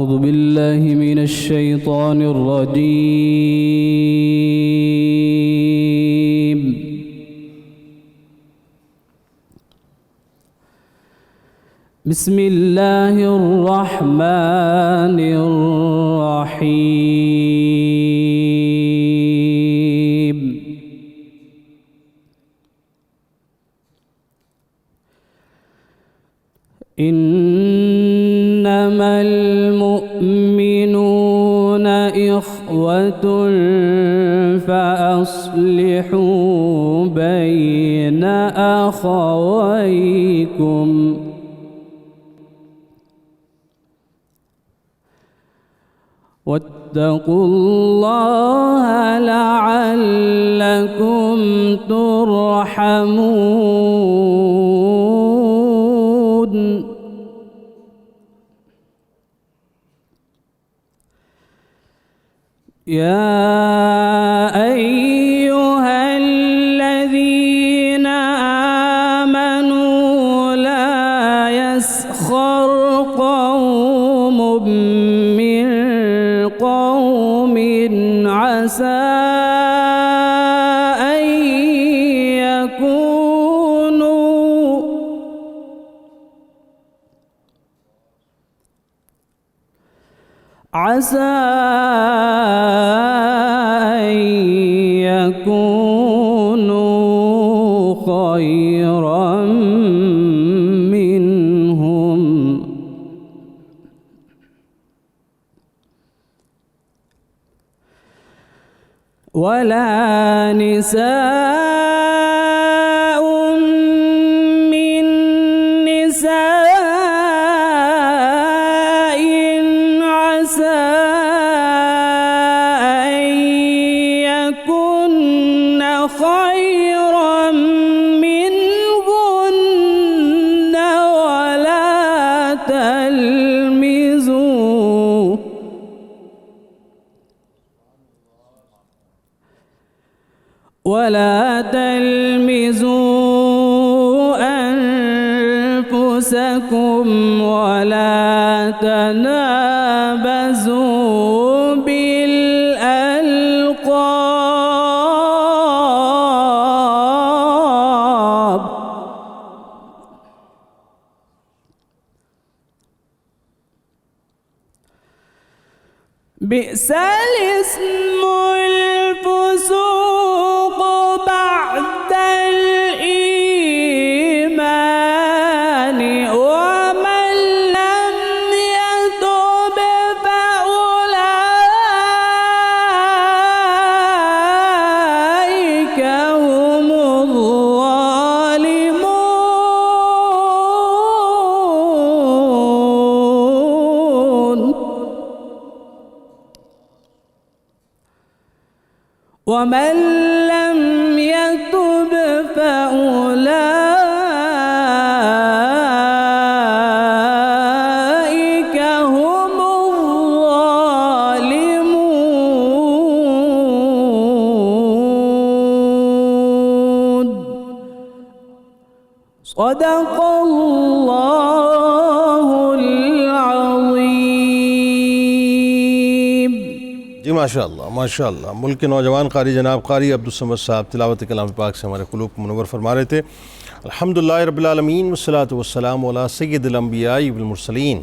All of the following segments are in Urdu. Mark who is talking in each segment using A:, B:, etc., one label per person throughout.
A: أعوذ بالله من الشيطان الرجيم. بسم الله الرحمن الرحيم. إنما المؤمنون إخوة فأصلحوا بين أخويكم واتقوا الله لعلكم ترحمون. يا أيها الذين آمنوا لا يسخر قوم من قوم عسى أن يكونوا خيرا منهم، ولا نساء من نساء عسى أن يكن خيرا منهن، ولا تلمزوا أنفسكم ولا تنابزوا بالألقاب، بئس الاسم الفسوق بعد الإيمان، ومن لم يتب فأولئك هم الظالمون. ومن لم يتب فأولئك هم الظالمون. صدق الله العظيم.
B: جی ماشاءاللہ ماشاءاللہ. ملک کے نوجوان قاری جناب قاری عبدالصمد صاحب تلاوت کلام پاک سے ہمارے قلوب کو منور فرما رہے تھے. الحمدللہ رب العالمین والصلاة والسلام علی سید الانبیاء والمرسلین.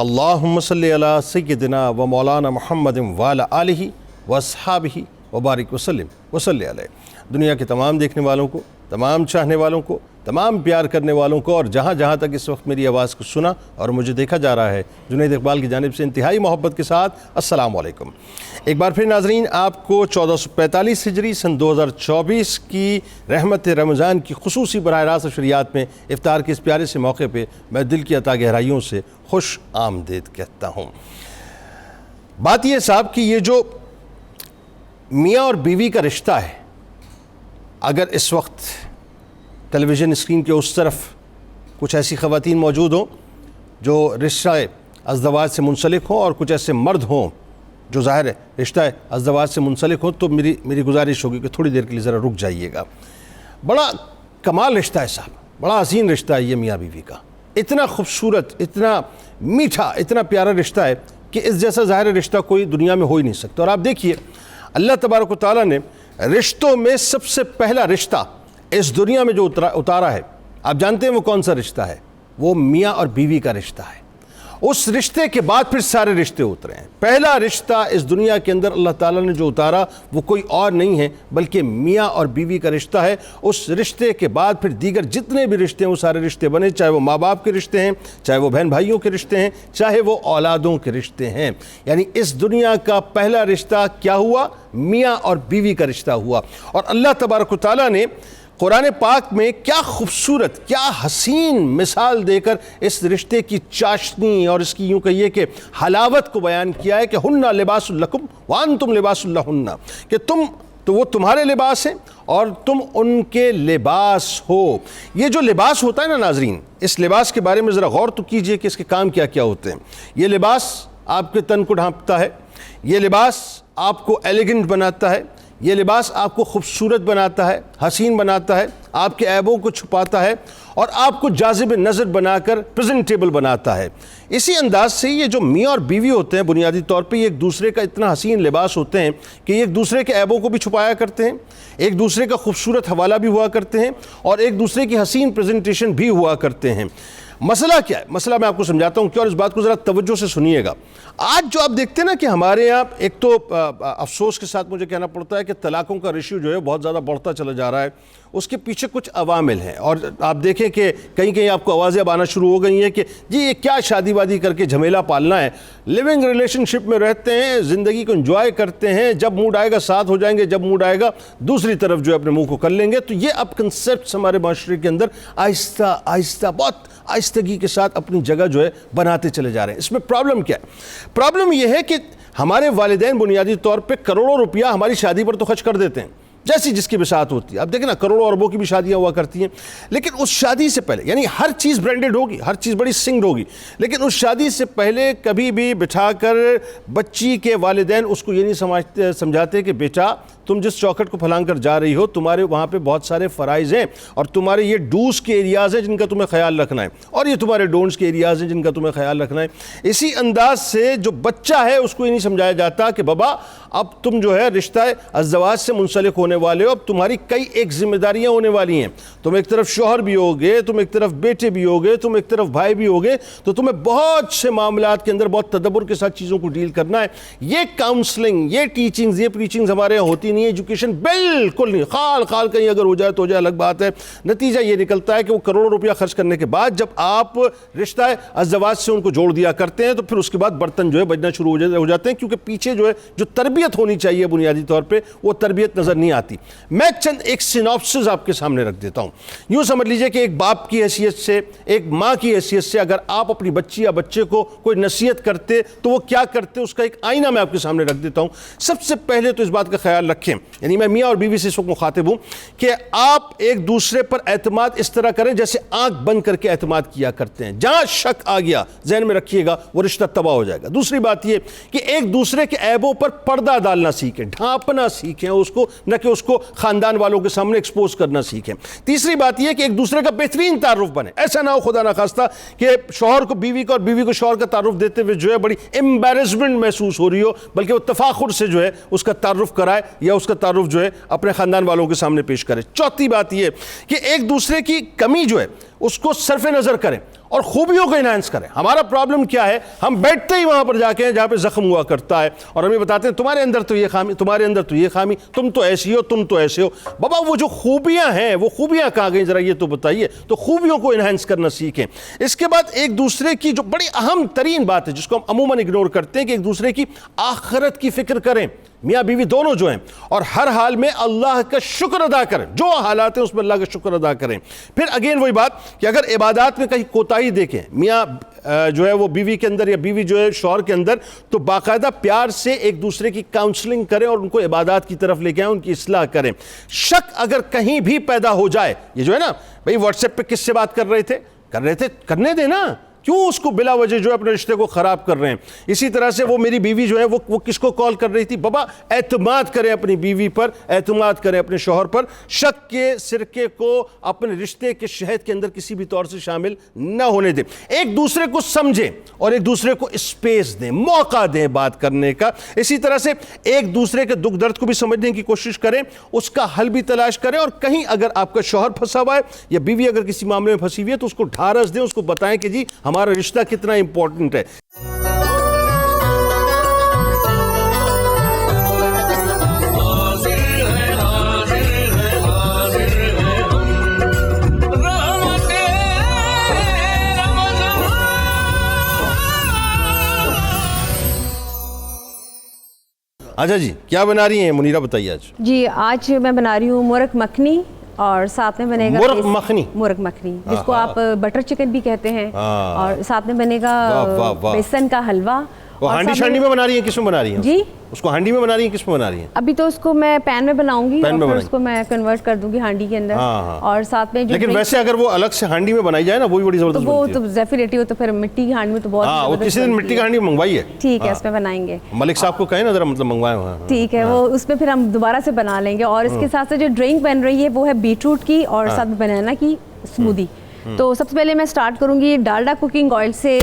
B: اللہم صلی علی سیدنا و مولانا محمد وعلی آلہ واصحابہ وبارک وسلم وصلی علیہ. دنیا کے تمام دیکھنے والوں کو، تمام چاہنے والوں کو، تمام پیار کرنے والوں کو، اور جہاں جہاں تک اس وقت میری آواز کو سنا اور مجھے دیکھا جا رہا ہے، جنید اقبال کی جانب سے انتہائی محبت کے ساتھ السلام علیکم. ایک بار پھر ناظرین، آپ کو 1445 ہجری سن 2024 کی رحمت رمضان کی خصوصی براہ راست نشریات میں افطار کے اس پیارے سے موقع پہ میں دل کی عطا گہرائیوں سے خوش آمدید کہتا ہوں. بات یہ صاحب کہ یہ جو میاں اور بیوی کا رشتہ ہے، اگر اس وقت ٹیلی ویژن اسکرین کے اس طرف کچھ ایسی خواتین موجود ہوں جو رشتہ ازدواج سے منسلک ہوں، اور کچھ ایسے مرد ہوں جو ظاہر ہے رشتہ ازدواج سے منسلک ہوں، تو میری گزارش ہوگی کہ تھوڑی دیر کے لیے ذرا رک جائیے گا. بڑا کمال رشتہ ہے صاحب، بڑا عظیم رشتہ ہے یہ میاں بیوی کا. اتنا خوبصورت، اتنا میٹھا، اتنا پیارا رشتہ ہے کہ اس جیسا ظاہر رشتہ کوئی دنیا میں ہو ہی نہیں سکتا۔ اور آپ دیکھیے اللہ تبارک و تعالیٰ نے رشتوں میں سب سے پہلا رشتہ اس دنیا میں جو اتارا ہے، آپ جانتے ہیں وہ کون سا رشتہ ہے؟ وہ میاں اور بیوی کا رشتہ ہے۔ اس رشتے کے بعد پھر سارے رشتے اترے ہیں۔ پہلا رشتہ اس دنیا کے اندر اللہ تعالیٰ نے جو اتارا وہ کوئی اور نہیں ہے بلکہ میاں اور بیوی کا رشتہ ہے۔ اس رشتے کے بعد پھر دیگر جتنے بھی رشتے ہیں وہ سارے رشتے بنے، چاہے وہ ماں باپ کے رشتے ہیں، چاہے وہ بہن بھائیوں کے رشتے ہیں، چاہے وہ اولادوں کے رشتے ہیں۔ یعنی اس دنیا کا پہلا رشتہ کیا ہوا؟ میاں اور بیوی کا رشتہ ہوا۔ اور اللہ تبارک و تعالیٰ نے قرآن پاک میں کیا خوبصورت، کیا حسین مثال دے کر اس رشتے کی چاشنی اور اس کی یوں کہیے کہ حلاوت کو بیان کیا ہے کہ ہن لباس لکم وانتم لباس لہن، کہ تم تو وہ تمہارے لباس ہیں اور تم ان کے لباس ہو۔ یہ جو لباس ہوتا ہے نا ناظرین، اس لباس کے بارے میں ذرا غور تو کیجئے کہ اس کے کام کیا کیا ہوتے ہیں۔ یہ لباس آپ کے تن کو ڈھانپتا ہے، یہ لباس آپ کو ایلیگنٹ بناتا ہے، یہ لباس آپ کو خوبصورت بناتا ہے، حسین بناتا ہے، آپ کے عیبوں کو چھپاتا ہے اور آپ کو جاذب نظر بنا کر پریزنٹیبل بناتا ہے۔ اسی انداز سے یہ جو میاں اور بیوی ہوتے ہیں بنیادی طور پہ یہ ایک دوسرے کا اتنا حسین لباس ہوتے ہیں کہ یہ ایک دوسرے کے عیبوں کو بھی چھپایا کرتے ہیں، ایک دوسرے کا خوبصورت حوالہ بھی ہوا کرتے ہیں اور ایک دوسرے کی حسین پریزنٹیشن بھی ہوا کرتے ہیں۔ مسئلہ کیا ہے؟ مسئلہ میں آپ کو سمجھاتا ہوں کہ اور اس بات کو ذرا توجہ سے سنیے گا۔ آج جو آپ دیکھتے ہیں نا کہ ہمارے یہاں ایک تو افسوس کے ساتھ مجھے کہنا پڑتا ہے کہ طلاقوں کا ریشیو جو ہے بہت زیادہ بڑھتا چلا جا رہا ہے۔ اس کے پیچھے کچھ عوامل ہیں اور آپ دیکھیں کہ کہیں کہیں آپ کو آوازیں اب آنا شروع ہو گئی ہیں کہ جی یہ کیا شادی وادی کر کے جھمیلا پالنا ہے، لیونگ ریلیشن شپ میں رہتے ہیں، زندگی کو انجوائے کرتے ہیں، جب موڈ آئے گا ساتھ ہو جائیں گے، جب موڈ آئے گا دوسری طرف جو ہے اپنے منہ کو کر لیں گے۔ تو یہ اب کنسیپٹس ہمارے معاشرے کے اندر آہستہ آہستہ بہت آہستگی کے ساتھ اپنی جگہ جو ہے بناتے چلے جا رہے ہیں۔ اس میں پرابلم کیا ہے؟ پرابلم یہ ہے کہ ہمارے والدین بنیادی طور پہ کروڑوں روپیہ ہماری شادی پر تو خرچ کر دیتے ہیں جیسی جس کی بساط ہوتی ہے۔ اب دیکھیں نا کروڑوں اربوں کی بھی شادیاں ہوا کرتی ہیں، لیکن اس شادی سے پہلے یعنی ہر چیز برانڈڈ ہوگی، ہر چیز بڑی سنگڈ ہوگی، لیکن اس شادی سے پہلے کبھی بھی بٹھا کر بچی کے والدین اس کو یہ نہیں سمجھاتے کہ بیٹا تم جس چوکھٹ کو پھلانگ کر جا رہی ہو تمہارے وہاں پہ بہت سارے فرائض ہیں اور تمہارے یہ ڈوز کے ایریاز ہیں جن کا تمہیں خیال رکھنا ہے اور یہ تمہارے ڈونٹس کے ایریاز ہیں جن کا تمہیں خیال رکھنا ہے۔ اسی انداز سے جو بچہ ہے اس کو یہ نہیں سمجھایا جاتا کہ بابا اب تم جو ہے رشتہ ازدواج سے منسلک ہونے والے ہو، اب تمہاری کئی ایک ذمہ داریاں ہونے والی ہیں، تم ایک طرف شوہر بھی ہوگے، تم ایک طرف بیٹے بھی ہوگے، تم ایک طرف بھائی بھی ہوگے، تو تمہیں بہت سے معاملات کے اندر بہت تدبر کے ساتھ چیزوں کو ڈیل کرنا ہے۔ یہ کاؤنسلنگ، یہ ٹیچنگز، یہ پریچنگز ہمارے یہاں ہوتی نہیں ہے، ایجوکیشن بالکل نہیں، خال کہیں اگر ہو جائے تو ہو جائے الگ بات ہے۔ نتیجہ یہ نکلتا ہے کہ وہ کروڑوں روپیہ خرچ کرنے کے بعد جب آپ رشتہ ازدواج سے ان کو جوڑ دیا کرتے ہیں تو پھر اس کے بعد برتن جو ہے بجنا شروع ہو جاتے ہیں، کیونکہ پیچھے جو ہے جو تربیت ہونی چاہیے بنیادی طور پہ وہ تربیت نظر نہیں آتی۔ میں چند ایک سینopsis آپ کے سامنے رکھ دیتا ہوں۔ یوں سمجھ لیجئے کہ ایک باپ کی حیثیت سے، ایک ماں کی حیثیت سے اگر آپ اپنی بچی یا بچے کو کوئی نصیحت کرتے تو وہ کیا کرتے، اس کا ایک آئینہ میں آپ کے سامنے رکھ دیتا ہوں۔ سب سے پہلے تو اس بات کا خیال رکھیں، یعنی میں میاں اور بیوی سے اس وقت مخاطب ہوں، کہ آپ ایک دوسرے پر اعتماد اس طرح کریں جیسے آنکھ بند کر کے اعتماد کیا کرتے ہیں۔ جہاں شک آ گیا ذہن میں رکھیے گا وہ رشتہ تباہ ہو جائے گا۔ دوسری بات یہ کہ ایک دوسرے کے عیبوں پر پردہ ڈالنا سیکھیں، ڈھانپنا سیکھیں اس کو، نہ کہ اس کو خاندان والوں کے سامنے ایکسپوز کرنا سیکھیں۔ تیسری بات یہ کہ ایک دوسرے کا بہترین تعارف بنے، ایسا نہ ہو خدا نخواستہ کہ شوہر کو بیوی کا اور بیوی کو شوہر کا تعارف دیتے ہوئے جو ہے بڑی امبیرسمنٹ محسوس ہو رہی ہو، بلکہ وہ تفاخر سے جو ہے اس کا تعارف کرائے یا اس کا تعارف جو ہے اپنے خاندان والوں کے سامنے پیش کرے۔ چوتھی بات یہ کہ ایک دوسرے کی کمی جو ہے اس کو صرف نظر کریں اور خوبیوں کو انہانس کریں۔ ہمارا پرابلم کیا ہے، ہم بیٹھتے ہی وہاں پر جا کے جہاں پہ زخم ہوا کرتا ہے اور ہمیں بتاتے ہیں تمہارے اندر تو یہ خامی، تمہارے اندر تو یہ خامی، تم تو ایسی ہو، تم تو ایسے ہو۔ بابا وہ جو خوبیاں ہیں وہ خوبیاں کہاں گئیں ذرا یہ تو بتائیے۔ تو خوبیوں کو انہانس کرنا سیکھیں۔ اس کے بعد ایک دوسرے کی جو بڑی اہم ترین بات ہے جس کو ہم عموماً اگنور کرتے ہیں کہ ایک دوسرے کی آخرت کی فکر کریں، میاں بیوی دونوں جو ہیں، اور ہر حال میں اللہ کا شکر ادا کریں، جو حالات ہیں اس میں اللہ کا شکر ادا کریں۔ پھر اگین وہی بات کہ اگر عبادات میں کہیں کوتاہی دیکھیں میاں جو ہے وہ بیوی کے اندر یا بیوی جو ہے شوہر کے اندر، تو باقاعدہ پیار سے ایک دوسرے کی کاؤنسلنگ کریں اور ان کو عبادات کی طرف لے کے آئیں، ان کی اصلاح کریں۔ شک اگر کہیں بھی پیدا ہو جائے، یہ جو ہے نا بھئی واٹس ایپ پہ کس سے بات کر رہے تھے، کرنے دینا، کیوں اس کو بلا وجہ جو ہے اپنے رشتے کو خراب کر رہے ہیں. اسی طرح سے وہ میری بیوی جو ہے وہ کس کو کال کر رہی تھی, بابا اعتماد کریں اپنی بیوی پر, اعتماد کریں اپنے شوہر پر, شک کے سرکے کو اپنے رشتے کے شہد کے اندر کسی بھی طور سے شامل نہ ہونے دیں. ایک دوسرے کو سمجھیں اور ایک دوسرے کو اسپیس دیں, موقع دیں بات کرنے کا. اسی طرح سے ایک دوسرے کے دکھ درد کو بھی سمجھنے کی کوشش کریں, اس کا حل بھی تلاش کریں, اور کہیں اگر آپ کا شوہر پھنسا ہوا ہے یا بیوی اگر کسی معاملے میں پھنسی ہوئی ہے تو اس کو ڈھارس دیں, اس کو بتائیں کہ جی ہمارا رشتہ کتنا امپورٹنٹ ہے. اچھا جی, کیا بنا رہی ہیں منیرہ, بتائیے.
C: جی آج میں بنا رہی ہوں مرغ مکھنی, اور ساتھ میں بنے گا
B: مرغ مکھنی,
C: جس کو آپ بٹر چکن بھی کہتے ہیں, اور ساتھ میں بنے گا بیسن کا حلوہ.
B: وہ ہانڈی شانڈی میں بنا رہی ہیں, کس میں بنا رہی ہیں؟
C: جی
B: اس کو ہانڈی میں بنا رہی ہیں, کس میں بنا رہی ہیں؟
C: ابھی تو اس کو میں پین میں بناؤں گی, اور پھر اس کو میں کنورٹ کر دوں گی ہانڈی کے اندر. اور ساتھ میں
B: لیکن ویسے اگر وہ الگ سے ہانڈی میں بنائی جائے نا, وہ بھی بڑی زبردست
C: وہ تو ڈیفینیٹلی, وہ تو پھر مٹی کی ہانڈی میں تو بہت.
B: ہاں, وہ کسی دن مٹی کی ہانڈی منگوائی ہے,
C: ٹھیک ہے, اس میں بنائیں گے.
B: ملک صاحب کو کہیں نا ذرا, مطلب منگوائے ہوئے ہیں,
C: ٹھیک ہے, وہ اس میں پھر ہم دوبارہ سے بنا لیں گے. اور اس کے ساتھ جو ڈرنک بن رہی ہے وہ ہے بیٹ روٹ کی اور ساتھ میں بنانا کی اسمودی. تو سب سے پہلے میں سٹارٹ کروں گی ڈالڈا کوکنگ آئل سے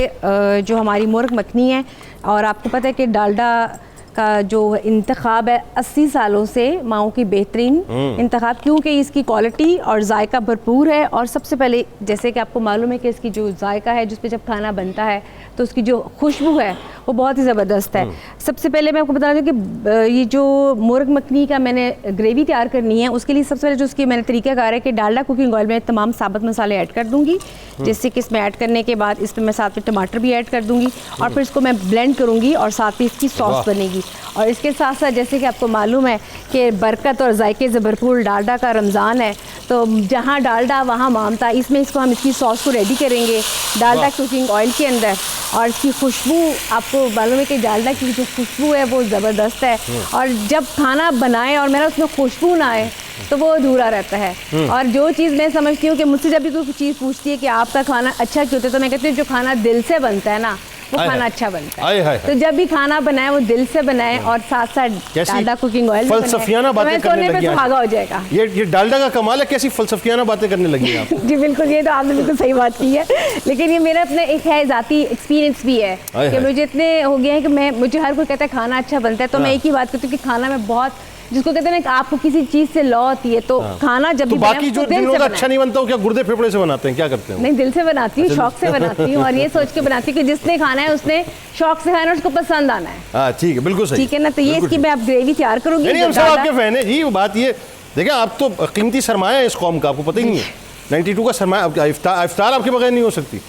C: جو ہماری مرغ مکھنی ہے. اور آپ کو پتہ ہے کہ ڈالڈا کا جو انتخاب ہے 80 سالوں سے ماؤں کی بہترین انتخاب, کیونکہ اس کی کوالٹی اور ذائقہ بھرپور ہے. اور سب سے پہلے جیسے کہ آپ کو معلوم ہے کہ اس کی جو ذائقہ ہے, جس پہ جب کھانا بنتا ہے تو اس کی جو خوشبو ہے وہ بہت ہی زبردست ہے. سب سے پہلے میں آپ کو بتا دوں کہ یہ جو مرغ مکھنی کا میں نے گریوی تیار کرنی ہے, اس کے لیے سب سے پہلے جو اس کی میں نے طریقہ کار ہے کہ ڈالڈا کوکنگ آئل میں تمام ثابت مسالے ایڈ کر دوں گی, جیسے کہ اس میں ایڈ کرنے کے بعد اس میں ساتھ میں ٹماٹر بھی ایڈ کر دوں گی, اور پھر اس کو میں بلینڈ کروں گی, اور ساتھ میں اس کی ساس بنے گی. اور اس کے ساتھ ساتھ جیسے کہ آپ کو معلوم ہے کہ برکت اور ذائقے سے بھرپور ڈالڈا کا رمضان ہے, تو جہاں ڈالڈا وہاں مامتا. اس میں اس کو ہم اس کی ساس کو ریڈی کریں گے ڈالڈا کوکنگ آئل کے اندر. اور اس کی خوشبو آپ کو معلوم ہے کہ ڈالڈا کی جو خوشبو ہے وہ زبردست ہے, اور جب کھانا بنائیں اور میرا اس میں خوشبو نہ آئے تو وہ ادھورا رہتا ہے. اور جو چیز میں سمجھتی ہوں کہ مجھ سے جب بھی کوئی چیز پوچھتی ہے کہ آپ کا کھانا اچھا کیوں ہوتا ہے, تو میں کہتی ہوں جو کھانا دل سے بنتا ہے نا وہ کھانا اچھا بنتا ہے. تو جب بھی کھانا بنائے وہ دل سے بنائے, اور ساتھ ساتھ ڈالڈا کوکنگ آئل
B: فلسفیانہ باتیں کرنے لگی ہیں.
C: سہاگا ہو جائے گا.
B: یہ ڈالڈا کا کمال ہے, کیسی فلسفیانہ باتیں کرنے لگی ہیں آپ.
C: جی بالکل, یہ تو آپ نے بالکل صحیح بات کی ہے, لیکن یہ میرا اپنا ایک ہے ذاتی ایکسپیرینس بھی ہے کہ مجھے اتنے ہو گئے ہیں کہ مجھے ہر کوئی کہتا ہے کھانا اچھا بنتا ہے, تو میں ایک ہی بات کرتی ہوں کہ کھانا میں بہت, جس کو کہتے ہیں کہ آپ کو کسی چیز سے لو ہوتی ہے, تو کھانا جب بھی
B: باقی جو دل سے اچھا نہیں بنتا, کیا گردے پھیپھڑے سے بناتے ہیں, کیا کرتے ہیں؟
C: نہیں, دل سے بناتی ہوں, شوق سے بناتی ہوں, اور یہ سوچ کے بناتی ہوں کہ جس نے کھانا ہے اس نے شوق سے کھانا, اس کو پسند آنا ہے.
B: ہاں ٹھیک ہے, بالکل صحیح,
C: ٹھیک ہے نا. تو یہ اس کی میں اب گریوی تیار کروں گی.
B: نہیں, ہم سب آپ کے فین ہیں جی. وہ بات یہ دیکھیں, آپ تو قیمتی سرمایہ ہے اس قوم کا, آپ کو پتہ ہی نہیں ہے. 92 کا سرمایہ, افطار آپ کے بغیر نہیں ہو سکتی.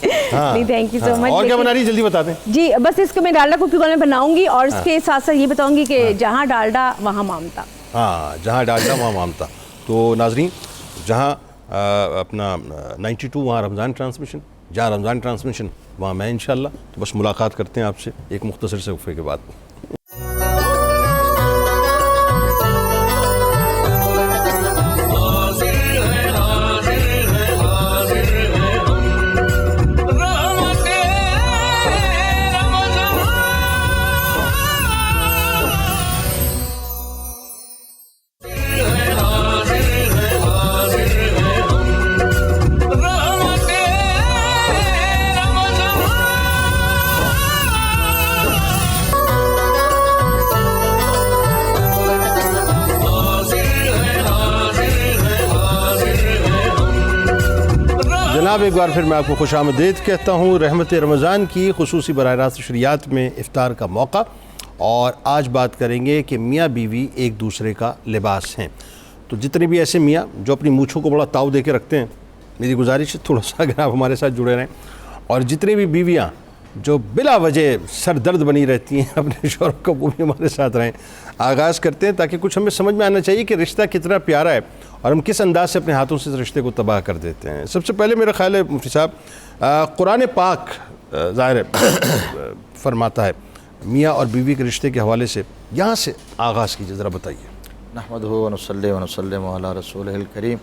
C: تھینک یو سو مچ.
B: اور کیا بنا رہی ہے, جلدی بتا دیں.
C: جی بس اس کو میں ڈالڈا کوکنگ آئل میں بناؤں گی, اور اس کے ساتھ ساتھ یہ بتاؤں گی کہ جہاں ڈالڈا وہاں مامتا.
B: ہاں, جہاں ڈالڈا وہاں مامتا. تو ناظرین, جہاں اپنا 92 وہاں رمضان ٹرانسمیشن, جہاں رمضان ٹرانسمیشن وہاں میں انشاءاللہ. تو بس ملاقات کرتے ہیں آپ سے ایک مختصر سے وقفے کے بعد. جناب, ایک بار پھر میں آپ کو خوش آمدید کہتا ہوں. رحمت رمضان کی خصوصی براہ راست نشریات میں افطار کا موقع, اور آج بات کریں گے کہ میاں بیوی ایک دوسرے کا لباس ہیں. تو جتنے بھی ایسے میاں جو اپنی مونچھوں کو بڑا تاؤ دے کے رکھتے ہیں, میری گزارش ہے تھوڑا سا اگر آپ ہمارے ساتھ جڑے رہیں. اور جتنی بھی بیویاں جو بلا وجہ سر درد بنی رہتی ہیں اپنے شوہر کو, وہ بھی ہمارے ساتھ رہیں. آغاز کرتے ہیں تاکہ کچھ ہمیں سمجھ میں آنا چاہیے کہ رشتہ کتنا پیارا ہے اور ہم کس انداز سے اپنے ہاتھوں سے اس رشتے کو تباہ کر دیتے ہیں. سب سے پہلے میرا خیال ہے مفتی صاحب, قرآن پاک ظاہر فرماتا ہے میاں اور بیوی کے رشتے کے حوالے سے, یہاں سے آغاز کیجیے, ذرا بتائیے.
D: نحمدہ ونصلی ونسلم علی رسولہ الکریم.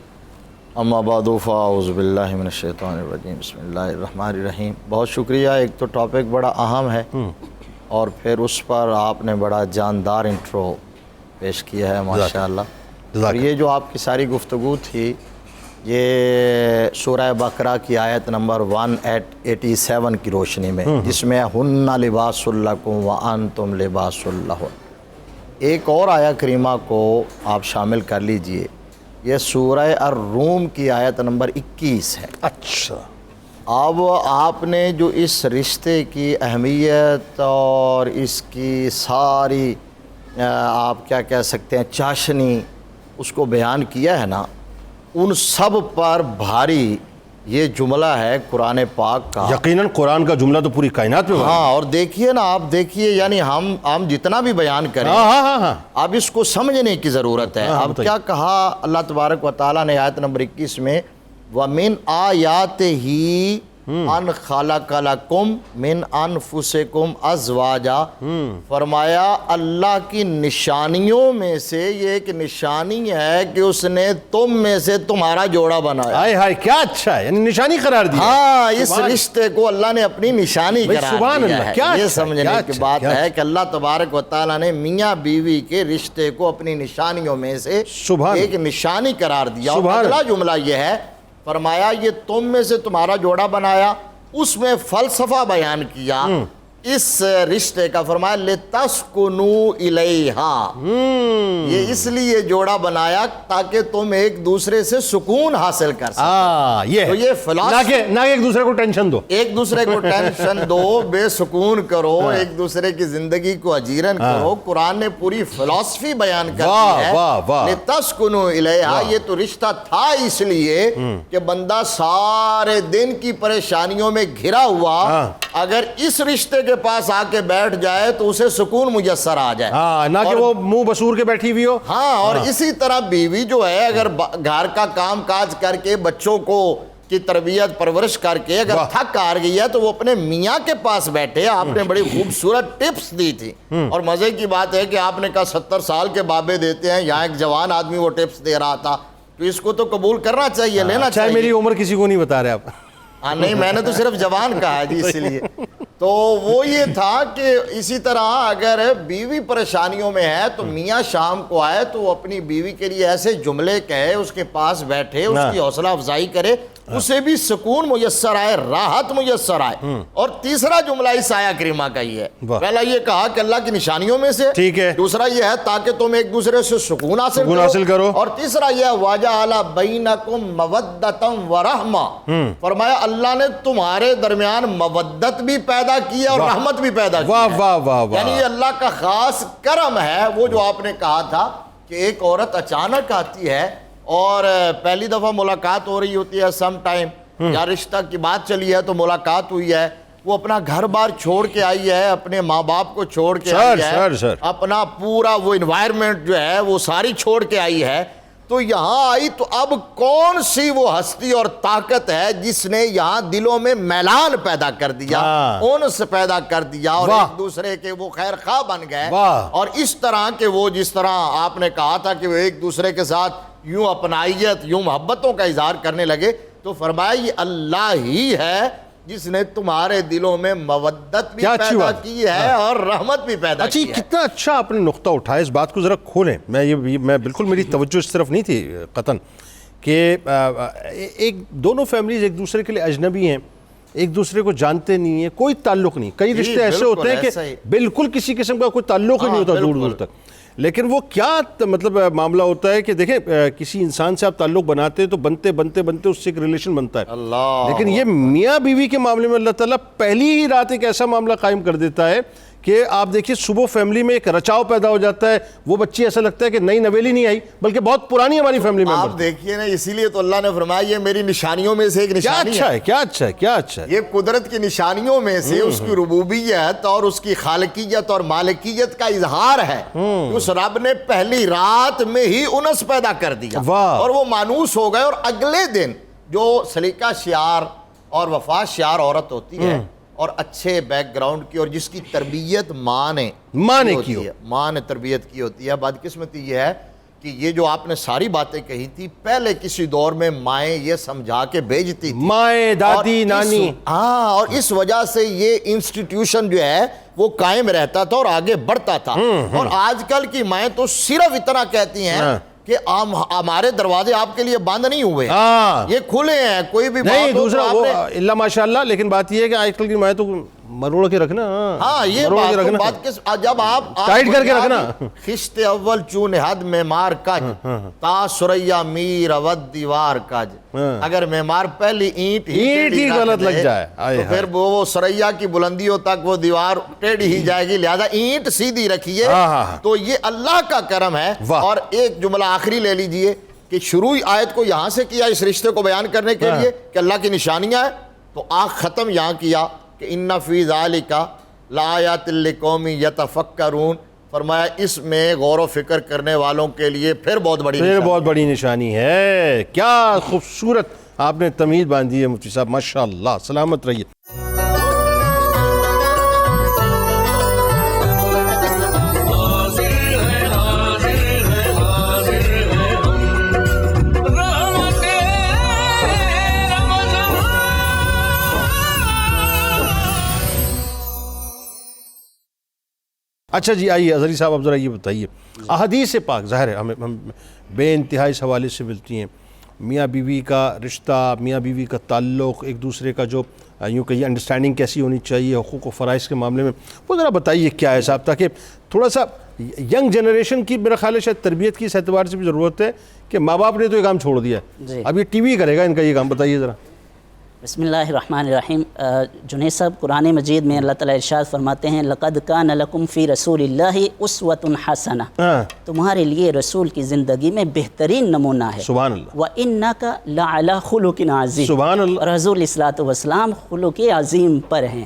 D: اما بعد فاعوذ باللہ من الشیطان الرجیم بسم اللہ الرحمن الرحیم. بہت شکریہ. ایک تو ٹاپک بڑا اہم ہے اور پھر اس پر آپ نے بڑا جاندار انٹرو پیش کیا ہے ماشاءاللہ. اور یہ جو آپ کی ساری گفتگو تھی یہ سورہ بقرہ کی آیت نمبر 187 کی روشنی میں، جس میں ہن لباس لکم وانتم لباس لہن. ایک اور آیہ کریمہ کو آپ شامل کر لیجئے. یہ سورہ الروم کی آیت نمبر 21 ہے.
B: اچھا،
D: اب آپ نے جو اس رشتے کی اہمیت اور اس کی ساری آپ کیا کہہ سکتے ہیں چاشنی اس کو بیان کیا ہے نا، ان سب پر بھاری یہ جملہ ہے قرآن پاک کا.
B: یقیناً قرآن کا جملہ تو پوری کائنات میں
D: ہاں، اور دیکھیے نا، آپ دیکھیے، یعنی ہم جتنا بھی بیان کریں اب اس کو سمجھنے کی ضرورت ہے. اب کیا کہا اللہ تبارک و تعالیٰ نے آیت نمبر 21 میں، وَمِنْ آیَاتِهِ ان خلق لکم من انفسکم ازواجا. فرمایا اللہ کی نشانیوں میں سے یہ ایک نشانی ہے کہ اس نے تم میں سے تمہارا جوڑا بنایا.
B: ہائے ہائے کیا اچھا ہے، یعنی نشانی قرار دیا.
D: ہاں، اس رشتے کو اللہ نے اپنی نشانی قرار دیا ہے. یہ سمجھنے کی بات ہے کہ اللہ تبارک و تعالیٰ نے میاں بیوی کے رشتے کو اپنی نشانیوں میں سے ایک نشانی قرار دیا. اور اگلا جملہ یہ ہے، فرمایا یہ تم میں سے تمہارا جوڑا بنایا. اس میں فلسفہ بیان کیا اس رشتے کا. فرمایا لِتَسْكُنُوا إِلَيْهَا. یہ اس لیے جوڑا بنایا تاکہ تم ایک دوسرے سے سکون حاصل کر سکو. یہ فلسفہ
B: نہ کہ ایک دوسرے کو ٹینشن دو،
D: ایک دوسرے کو ٹینشن دو، بے سکون کرو، ایک دوسرے کی زندگی کو اجیرن کرو. قرآن نے پوری فلسفی بیان کر دی ہے. لِتَسْكُنُوا إِلَيْهَا. یہ تو رشتہ تھا اس لیے کہ بندہ سارے دن کی پریشانیوں میں گھرا ہوا اگر اس رشتے کے پاس آ کے بیٹھ جائے تو اسے سکون میسر آ جائے.
B: نہ کہ وہ منہ بسور کے بیٹھی ہوئی ہو.
D: ہاں، اور اسی طرح بیوی جو ہے اگر گھر کا کام کاج کر کے بچوں کو کی تربیت پرورش کر کے اگر تھک آ گئی ہے تو وہ اپنے میاں کے پاس بیٹھے. آپ نے بڑی خوبصورت ٹپس دی تھی اور مزے کی بات ہے کہ آپ نے کہا 70 سال کے بابے دیتے ہیں. یہاں ایک جوان آدمی وہ ٹپس دے رہا تھا تو اس کو تو قبول کرنا چاہیے، لینا چاہیے.
B: میری عمر کسی کو نہیں بتا رہے آپ.
D: نہیں، میں نے تو صرف جوان کہا ہے جی، اس لیے. تو وہ یہ تھا کہ اسی طرح اگر بیوی پریشانیوں میں ہے تو میاں شام کو آئے تو وہ اپنی بیوی کے لیے ایسے جملے کہے، اس کے پاس بیٹھے، اس کی حوصلہ افزائی کرے، اسے بھی سکون میسر آئے، راحت میسر آئے. اور تیسرا جملہ اس آیہ کریمہ کا ہی ہے. پہلا یہ کہا کہ اللہ کی نشانیوں میں سے،
B: ٹھیک ہے.
D: دوسرا یہ ہے تاکہ تم ایک دوسرے سے سکون حاصل کرو. اور تیسرا یہ ہے وَجَعَلَ بَيْنَكُمْ مَوَدَّةً وَرَحْمَةً. فرمایا اللہ نے تمہارے درمیان مودت بھی پیدا کی اور رحمت بھی پیدا کی.
B: واہ واہ واہ واہ.
D: یعنی یہ اللہ کا خاص کرم ہے. وہ جو آپ نے کہا تھا کہ ایک عورت اچانک آتی ہے اور پہلی دفعہ ملاقات ہو رہی ہوتی ہے، سم ٹائم یا رشتہ کی بات چلی ہے تو ملاقات ہوئی ہے، وہ اپنا گھر بار چھوڑ کے آئی ہے، اپنے ماں باپ کو چھوڑ کے آئی ہے، اپنا پورا وہ انوائرمنٹ جو ہے وہ ساری چھوڑ کے آئی ہے. تو یہاں آئی تو اب کون سی وہ ہستی اور طاقت ہے جس نے یہاں دلوں میں میلان پیدا کر دیا، انس پیدا کر دیا اور ایک دوسرے کے وہ خیر خواہ بن گئے. اور اس طرح کہ وہ جس طرح آپ نے کہا تھا کہ وہ ایک دوسرے کے ساتھ یوں اپنائیت، یوں محبتوں کا اظہار کرنے لگے. تو فرمایا یہ اللہ ہی ہے جس نے تمہارے دلوں میں مودت بھی پیدا کی ہے اور رحمت بھی پیدا کی ہے.
B: کتنا اچھا آپ نے نقطہ اٹھایا. اس بات کو ذرا کھولیں. میں بالکل، میری توجہ اس طرف نہیں تھی قطعاً کہ ایک دونوں فیملیز ایک دوسرے کے لیے اجنبی ہیں، ایک دوسرے کو جانتے نہیں ہیں، کوئی تعلق نہیں. کئی رشتے ایسے ہوتے ہیں کہ بالکل کسی قسم کا کوئی تعلق ہی نہیں ہوتا دور دور تک. لیکن وہ کیا مطلب معاملہ ہوتا ہے کہ دیکھیں کسی انسان سے آپ تعلق بناتے ہیں تو بنتے بنتے بنتے اس سے ایک ریلیشن بنتا ہے. لیکن یہ میاں بیوی کے معاملے میں اللہ تعالیٰ پہلی ہی رات ایک ایسا معاملہ قائم کر دیتا ہے کہ آپ دیکھیے صبح فیملی میں ایک رچاؤ پیدا ہو جاتا ہے. وہ بچی ایسا لگتا ہے کہ نئی نویلی نہیں آئی بلکہ بہت پرانی ہماری فیملی میں.
D: آپ دیکھیے نا، اسی لیے تو اللہ نے فرمایا یہ میری نشانیوں میں سے ایک نشانی ہے.
B: کیا اچھا ہے، کیا اچھا ہے.
D: یہ قدرت کی نشانیوں میں سے اس کی ربوبیت اور اس کی خالقیت اور مالکیت کا اظہار ہے. اس رب نے پہلی رات میں ہی انس پیدا کر دیا اور وہ مانوس ہو گئے. اور اگلے دن جو سلیقہ شعار اور وفا شعار عورت ہوتی ہے اور اچھے بیک گراؤنڈ کی اور جس کی تربیت ماں نے تربیت کی ہوتی ہے، بدقسمتی یہ ہے کہ یہ جو آپ نے ساری باتیں کہی تھی پہلے کسی دور میں مائیں یہ سمجھا کے بھیجتی تھی،
B: مائیں، دادی، نانی،
D: ہاں، اور اس وجہ سے یہ انسٹیٹیوشن جو ہے وہ قائم رہتا تھا اور آگے بڑھتا تھا۔ اور آج کل کی مائیں تو صرف اتنا کہتی ہیں کہ ہمارے دروازے آپ کے لیے بند نہیں ہوئے، یہ کھلے ہیں، کوئی بھی
B: نہیں
D: بات ہو
B: دوسرا
D: تو
B: وہ
D: آپ نے،
B: اللہ ماشاءاللہ، لیکن بات یہ ہے کہ آج کل کی مائیں تو مروڑ کے رکھنا،
D: ہاں یہ
B: مروڑ کے رکھنا،
D: بات جب آپ
B: ٹائٹ کر کے رکھنا،
D: خشت اول چون حد معمار کج تا سریا میر اود دیوار کج، اگر معمار پہلی اینٹ
B: ہی غلط لگ جائے
D: تو پھر وہ سریا کی بلندیوں تک وہ دیوار ٹیڑھی ہی جائے گی، لہذا اینٹ سیدھی رکھیے۔ تو یہ اللہ کا کرم ہے۔ اور ایک جملہ آخری لے لیجئے کہ شروع آیت کو یہاں سے کیا اس رشتے کو بیان کرنے کے لیے کہ اللہ کی نشانیاں ہیں، تو آخر ختم یہاں کیا کہ ان فی ذالک لآیات لقوم یتفکرون، فرمایا اس میں غور و فکر کرنے والوں کے لیے پھر بہت بڑی
B: نشانی ہے۔ کیا خوبصورت آپ نے تمہید باندھی ہے مفتی صاحب، ماشاءاللہ، سلامت رہیے۔ اچھا جی، آئیے اظہری صاحب، اب ذرا یہ بتائیے، احادیث پاک ظاہر ہے ہمیں بے انتہائی اس حوالے سے ملتی ہیں، میاں بیوی کا رشتہ، میاں بیوی کا تعلق، ایک دوسرے کا جو یوں کہیے انڈرسٹینڈنگ کیسی ہونی چاہیے حقوق و فرائض کے معاملے میں، وہ ذرا بتائیے کیا ہے صاحب، تاکہ تھوڑا سا ینگ جنریشن کی میرا خیال ہے شاید تربیت کی اس اعتبار سے بھی ضرورت ہے کہ ماں باپ نے تو یہ کام چھوڑ دیا ہے، اب یہ ٹی وی کرے گا ان کا یہ کام، بتائیے ذرا۔
E: بسم اللہ الرحمن الرحیم۔ جنید صاحب، قرآن مجید میں اللہ تعالیٰ ارشاد فرماتے ہیں لَقَدْ كَانَ لَكُمْ فِي رَسُولِ اللَّهِ أُسْوَةٌ حَسَنَةٌ، تمہارے لیے رسول کی زندگی میں بہترین نمونہ ہے،
B: سبحان اللہ،
E: وَإِنَّكَ لَعَلَىٰ خُلُقٍ عَظِيمٍ،
B: سبحان اللہ،
E: اور حضور علیہ الصلوۃ والسلام خلق عظیم پر ہیں۔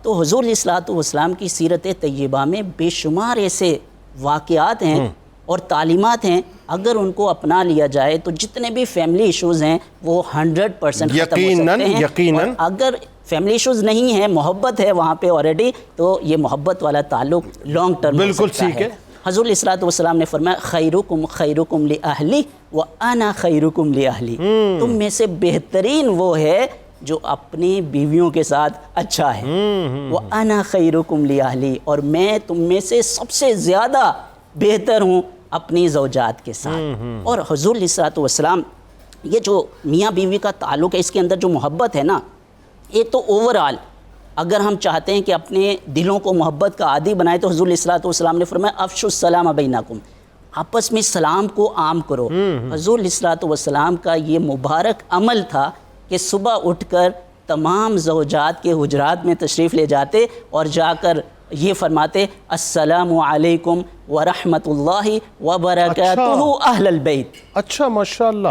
E: تو حضور علیہ الصلوۃ والسلام کی سیرت طیبہ میں بے شمار ایسے واقعات ہیں اور تعلیمات ہیں، اگر ان کو اپنا لیا جائے تو جتنے بھی فیملی ایشوز ہیں وہ 100% ختم ہو سکتے ہیں۔
B: یقیناً،
E: اور اگر فیملی ایشوز نہیں ہیں، محبت ہے وہاں پہ آلریڈی، تو یہ محبت والا تعلق لانگ ٹرم ہو سکتا ہے۔ حضور علیہ الصلوۃ والسلام نے فرمایا خیرکم خیرکم لأہلی وأنا خیرکم لأہلی، تم میں سے بہترین وہ ہے جو اپنی بیویوں کے ساتھ اچھا ہے، وأنا خیرکم لأہلی، اور میں تم میں سے سب سے زیادہ بہتر ہوں اپنی زوجات کے ساتھ۔ اور حضور علیہ الصلوۃ والسلام، یہ جو میاں بیوی کا تعلق ہے، اس کے اندر جو محبت ہے نا، ایک تو اوورآل اگر ہم چاہتے ہیں کہ اپنے دلوں کو محبت کا عادی بنائے تو حضور علیہ الصلوۃ والسلام نے فرمایا افشوا السلام بینکم، آپس میں سلام کو عام کرو۔ حضور علیہ الصلوۃ والسلام کا یہ مبارک عمل تھا کہ صبح اٹھ کر تمام زوجات کے حجرات میں تشریف لے جاتے اور جا کر یہ فرماتے السلام علیکم ورحمۃ اللہ وبرکاتہ اہل البیت۔
B: اچھا، ماشاءاللہ،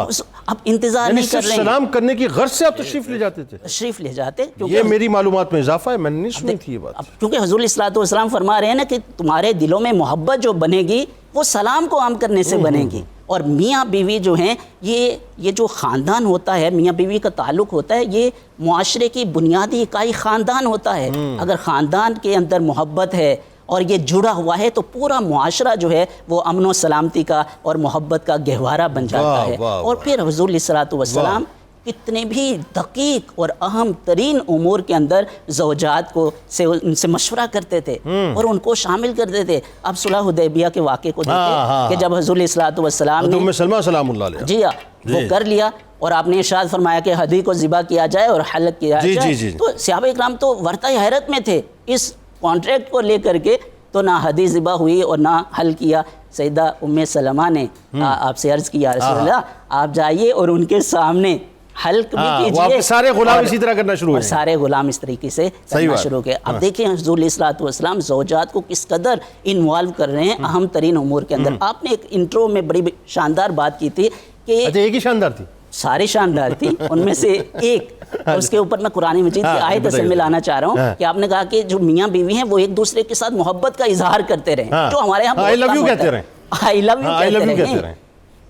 E: اب انتظار نہیں کر رہے ہیں،
B: سلام کرنے کی غرض سے آپ تشریف لے جاتے تھے؟
E: تشریف لے جاتے،
B: یہ میری معلومات میں اضافہ ہے، میں نے نہیں سنی تھی یہ بات۔
E: کیونکہ حضور علیہ الصلوۃ والسلام فرما رہے ہیں نا کہ تمہارے دلوں میں محبت جو بنے گی وہ سلام کو عام کرنے سے بنے گی۔ اور میاں بیوی جو ہیں، یہ جو خاندان ہوتا ہے، میاں بیوی کا تعلق ہوتا ہے، یہ معاشرے کی بنیادی اکائی خاندان ہوتا ہے۔ اگر خاندان کے اندر محبت ہے اور یہ جڑا ہوا ہے تو پورا معاشرہ جو ہے وہ امن و سلامتی کا اور محبت کا گہوارہ بن جاتا ہے۔ اور پھر حضور علیہ الصلوۃ والسلام کتنے بھی دقیق اور اہم ترین امور کے اندر زوجات کو ان سے مشورہ کرتے تھے اور ان کو شامل کرتے تھے۔ اب صلح حدیبیہ کے واقعے کو دیکھیں کہ جب حضور علیہ الصلوۃ والسلام نے
B: ام سلمہ سلام اللہ علیہ،
E: جی ہاں، وہ کر لیا اور آپ نے ارشاد فرمایا کہ ہدی کو ذبح کیا جائے اور حلق کیا جائے، تو صحابہ اکرام تو ورطہ حیرت میں تھے اس کانٹریکٹ کو لے کر کے، تو نہ ہدی ذبح ہوئی اور نہ حل کیا۔ سیدہ ام سلمہ نے آپ سے عرض کیا رسول اللہ آپ جائیے اور ان کے سامنے حلق بھی کیجئے،
B: سارے غلام اسی طرح کرنا شروع
E: ہوئے، سارے غلام اس طریقے سے کرنا شروع کیا۔ اب دیکھیں حضور علیہ الصلوۃ والسلام زوجات کو کس قدر انوالو کر رہے ہیں اہم ترین امور کے اندر۔ آپ نے ایک انٹرو میں بڑی شاندار بات کی تھی کہ
B: ایک ہی شاندار تھی،
E: ساری شاندار تھی، ان میں سے ایک، اس کے اوپر میں قرآن مجید کی آیت اصل میں لانا چاہ رہا ہوں کہ آپ نے کہا کہ جو میاں بیوی ہیں وہ ایک دوسرے کے ساتھ محبت کا اظہار کرتے رہیں، جو ہمارے یہاں
B: آئی لو یو کہتے رہیں،
E: آئی لو یو کہتے رہیں۔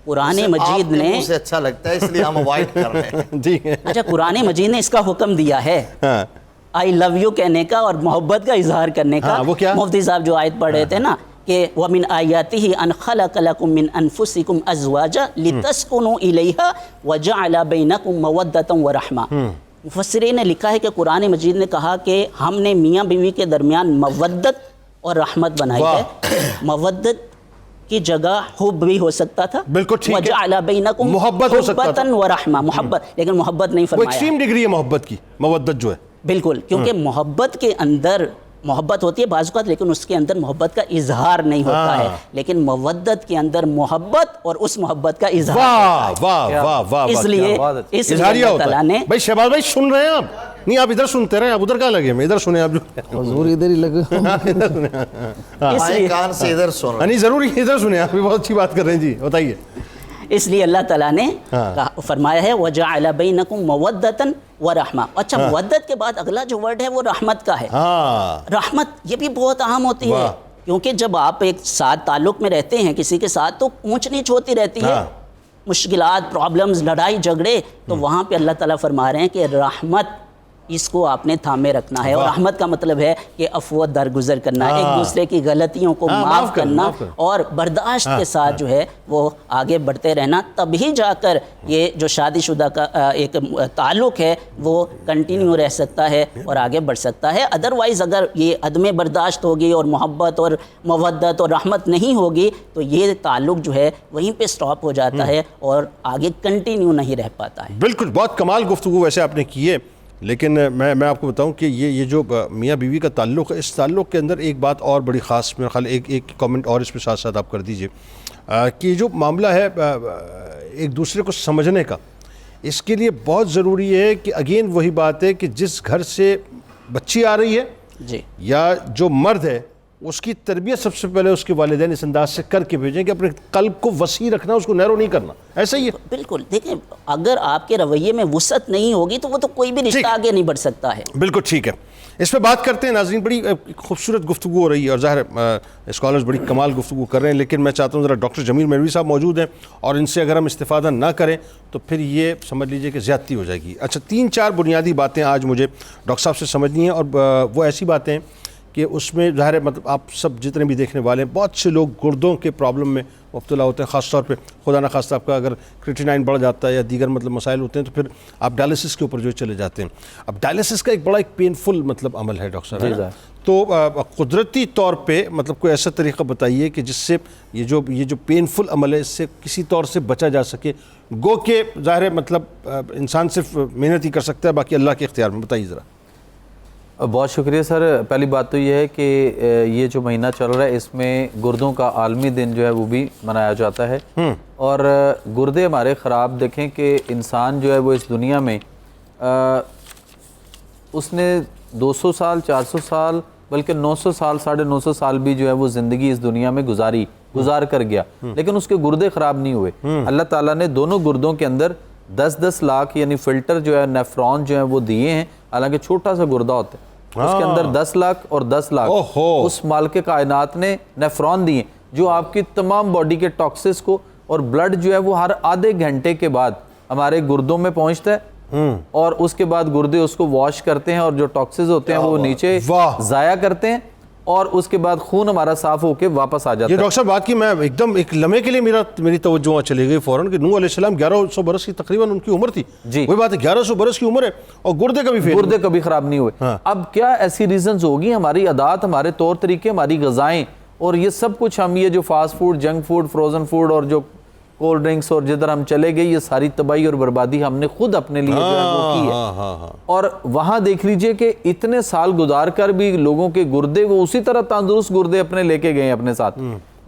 E: قرآن مجید نے
D: اسے اچھا لگتا ہے اس لیے ہم اوائڈ کر رہے ہیں،
B: جی
E: اچھا، قرآن مجید نے اس کا حکم دیا ہے آئی لو یو کہنے کا اور محبت کا اظہار کرنے کا۔ مفتی صاحب جو آیت پڑھ رہے تھے نا کہ وَمِنْ آیَاتِهِ أَنْ خَلَقَ لَكُم مِّنْ أَنفُسِكُمْ أَزْوَاجًا لِتَسْكُنُوا إِلَيْهَا وَجَعَلَ بَيْنَكُم مَّوَدَّةً وَرَحْمَةً۔ مفسرین نے لکھا ہے کہ قرآن مجید نے کہا کہ ہم نے میاں بیوی کے درمیان مودت اور رحمت بنائی ہے۔ مودت کی جگہ حب بھی ہو سکتا تھا،
B: بالکل ٹھیک ہے،
E: وَجَعَلَ بَيْنَكُم
B: محبت ہو سکتا تھا،
E: مَوَدَّةً وَرَحْمَةً، محبت، لیکن محبت نہیں
B: وہ
E: فرمایا۔
B: ایکسٹریم ڈگری ہے محبت کی، مودت جو ہے،
E: بالکل، کیونکہ محبت کے اندر محبت ہوتی ہے بعض اوقات، لیکن اس کے اندر محبت کا اظہار نہیں ہوتا ہے، لیکن مودت کے اندر محبت اور اس محبت کا اظہار
B: واہ واہ واہ واہ،
E: اس لیے
B: اظہاریہ
E: اللہ
B: ہوتا
E: تعالیٰ
B: ہے۔
E: نے
B: بھائی شہباز بھائی سن رہے ہیں آپ؟ نہیں آپ ادھر سنتے رہے، آپ ادھر کہاں لگے؟ میں ادھر سنیں آپ جو
A: حضور ادھر ہی لگا۔
D: بائیں کان سے ادھر سن رہے ہیں۔
B: نہیں ضروری ادھر سنیں، آپ بھی بہت اچھی بات کر رہے ہیں جی، بتائیے۔
E: اس لیے اللہ تعالیٰ نے فرمایا ہے وَجَعَلَ بَيْنَكُم مَّوَدَّةً وَرَحْمَةً۔ اچھا، مودت کے بعد اگلا جو ورڈ ہے وہ رحمت کا ہے۔ رحمت یہ بھی بہت اہم ہوتی ہے، کیونکہ جب آپ ایک ساتھ تعلق میں رہتے ہیں کسی کے ساتھ تو اونچ نیچ ہوتی رہتی ہے، مشکلات، پرابلمز، لڑائی جھگڑے، تو وہاں پہ اللہ تعالیٰ فرما رہے ہیں کہ رحمت اس کو آپ نے تھامے رکھنا ہے، اور رحمت کا مطلب ہے کہ عفو درگزر کرنا، ایک دوسرے کی غلطیوں کو معاف کرنا اور برداشت کے ساتھ جو ہے وہ آگے بڑھتے رہنا، تبھی جا کر یہ جو شادی شدہ کا ایک تعلق ہے وہ کنٹینیو رہ سکتا ہے اور آگے بڑھ سکتا ہے۔ ادروائز اگر یہ عدم برداشت ہوگی اور محبت اور مودت اور رحمت نہیں ہوگی تو یہ تعلق جو ہے وہیں پہ سٹاپ ہو جاتا ہے اور آگے کنٹینیو نہیں رہ پاتا ہے۔
B: بالکل، بہت کمال گفتگو ویسے آپ نے کی ہے، لیکن میں آپ کو بتاؤں کہ یہ جو میاں بیوی کا تعلق ہے، اس تعلق کے اندر ایک بات اور بڑی خاص، میرا خیال ایک کامنٹ اور اس پہ ساتھ ساتھ آپ کر دیجئے کہ جو معاملہ ہے ایک دوسرے کو سمجھنے کا، اس کے لیے بہت ضروری ہے کہ اگین وہی بات ہے کہ جس گھر سے بچی آ رہی ہے
E: جی،
B: یا جو مرد ہے اس کی تربیت سب سے پہلے اس کے والدین اس انداز سے کر کے بھیجیں کہ اپنے قلب کو وسیع رکھنا، اس کو نیرو نہیں کرنا، ایسا ہی ہے۔
E: بالکل، دیکھیں اگر آپ کے رویے میں وسعت نہیں ہوگی تو وہ تو کوئی بھی رشتہ آگے نہیں بڑھ سکتا ہے۔
B: بالکل ٹھیک ہے، اس پہ بات کرتے ہیں ناظرین۔ بڑی خوبصورت گفتگو ہو رہی ہے اور ظاہر اسکالرز بڑی کمال گفتگو کر رہے ہیں، لیکن میں چاہتا ہوں ذرا ڈاکٹر جمیل مہروی صاحب موجود ہیں اور ان سے اگر ہم استفادہ نہ کریں تو پھر یہ سمجھ لیجئے کہ زیادتی ہو جائے گی۔ اچھا، 3-4 بنیادی باتیں آج مجھے ڈاکٹر صاحب سے سمجھنی ہیں، اور وہ ایسی باتیں ہیں کہ اس میں ظاہر ہے مطلب آپ سب جتنے بھی دیکھنے والے ہیں بہت سے لوگ گردوں کے پرابلم میں مبتلا ہوتے ہیں، خاص طور پہ خدا نخواستہ آپ کا اگر کریٹینائن بڑھ جاتا ہے یا دیگر مطلب مسائل ہوتے ہیں تو پھر آپ ڈائلسس کے اوپر جو چلے جاتے ہیں۔ اب ڈائلسس کا ایک بڑا ایک پینفل مطلب عمل ہے ڈاکٹر صاحب، تو قدرتی طور پہ مطلب کوئی ایسا طریقہ بتائیے کہ جس سے یہ جو پینفل عمل ہے اس سے کسی طور سے بچا جا سکے، گو کہ ظاہر ہے مطلب انسان صرف محنت ہی کر سکتا ہے، باقی اللہ کے اختیار میں۔ بتائیے ذرا۔
F: بہت شکریہ سر۔ پہلی بات تو یہ ہے کہ یہ جو مہینہ چل رہا ہے اس میں گردوں کا عالمی دن جو ہے وہ بھی منایا جاتا ہے، اور گردے ہمارے خراب، دیکھیں کہ انسان جو ہے وہ اس دنیا میں اس نے 200 سال 400 سال بلکہ 900 سال 950 سال بھی جو ہے وہ زندگی اس دنیا میں گزار کر گیا، لیکن اس کے گردے خراب نہیں ہوئے۔ اللہ تعالیٰ نے دونوں گردوں کے اندر 10-10 لاکھ یعنی فلٹر جو ہے نیفرون جو ہے وہ دیے ہیں، حالانکہ چھوٹا سا گردہ ہوتا ہے، اس کے اندر 10 لاکھ اور 10 لاکھ اس مالک کائنات نے نیفرون دیے جو آپ کی تمام باڈی کے ٹاکسس کو، اور بلڈ جو ہے وہ ہر آدھے گھنٹے کے بعد ہمارے گردوں میں پہنچتا ہے، اور اس کے بعد گردے اس کو واش کرتے ہیں اور جو ٹاکسز ہوتے ہیں وہ نیچے ضائع کرتے ہیں، اور اس کے بعد خون ہمارا صاف ہو کے واپس آ جاتا ہے۔
B: یہ ڈاکٹر صاحب بات کی میں ایک دم ایک لمحے کے لیے میری توجہ وہاں چلی گئی فوراً کہ نوح علیہ السلام 1100 برس کی تقریباً ان کی عمر تھی، وہی بات ہے 1100 برس کی عمر ہے اور گردے کبھی
F: خراب نہیں ہوئے۔ اب کیا ایسی ریزنز ہوگی؟ ہماری عادات، ہمارے طور طریقے، ہماری غذائیں، اور یہ سب کچھ ہم یہ جو fast food, junk food, frozen food اور جو کولڈ ڈرنکس اور جدھر ہم چلے گئے، یہ ساری تباہی اور بربادی ہم نے خود اپنے لیے جو ہے وہ کی ہے۔ اور وہاں دیکھ لیجئے کہ اتنے سال گزار کر بھی لوگوں کے گردے وہ اسی طرح تندرست گردے اپنے لے کے گئے ہیں اپنے ساتھ۔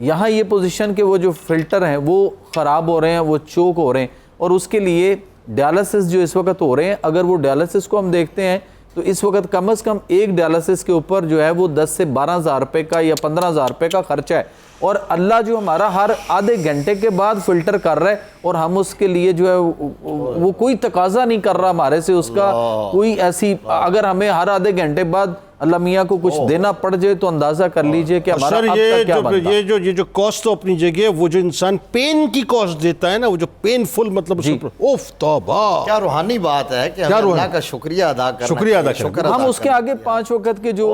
F: یہاں یہ پوزیشن کہ وہ جو فلٹر ہیں وہ خراب ہو رہے ہیں، وہ چوک ہو رہے ہیں، اور اس کے لیے ڈیالسس جو اس وقت ہو رہے ہیں، اگر وہ ڈیالسس کو ہم دیکھتے ہیں تو اس وقت کم از کم ایک ڈیالسس کے اوپر جو ہے وہ 10 سے 12 ہزار روپے کا یا 15 ہزار روپے کا خرچہ ہے، اور اللہ جو ہمارا ہر آدھے گھنٹے کے بعد فلٹر کر رہا ہے، اور ہم اس کے لیے جو ہے وہ کوئی تقاضا نہیں کر رہا ہمارے سے، اس کا کوئی ایسی، اگر ہمیں ہر آدھے گھنٹے بعد اللہ میاں کو کچھ دینا پڑ جائے تو اندازہ کر لیجئے کہ ہمارا
B: سر
F: اب تک کیا بنتا.
B: یہ جو کاسٹ تو اپنی جگہ وہ جو انسان پین کی کاسٹ دیتا ہے نا، وہ جو پین فل مطلب اوف توبہ،
D: کیا روحانی بات ہے کہ ہمیں اللہ کا شکریہ ادا کرنا،
B: شکریہ ادا کرنا.
F: ہم اس کے آگے 5 وقت کے جو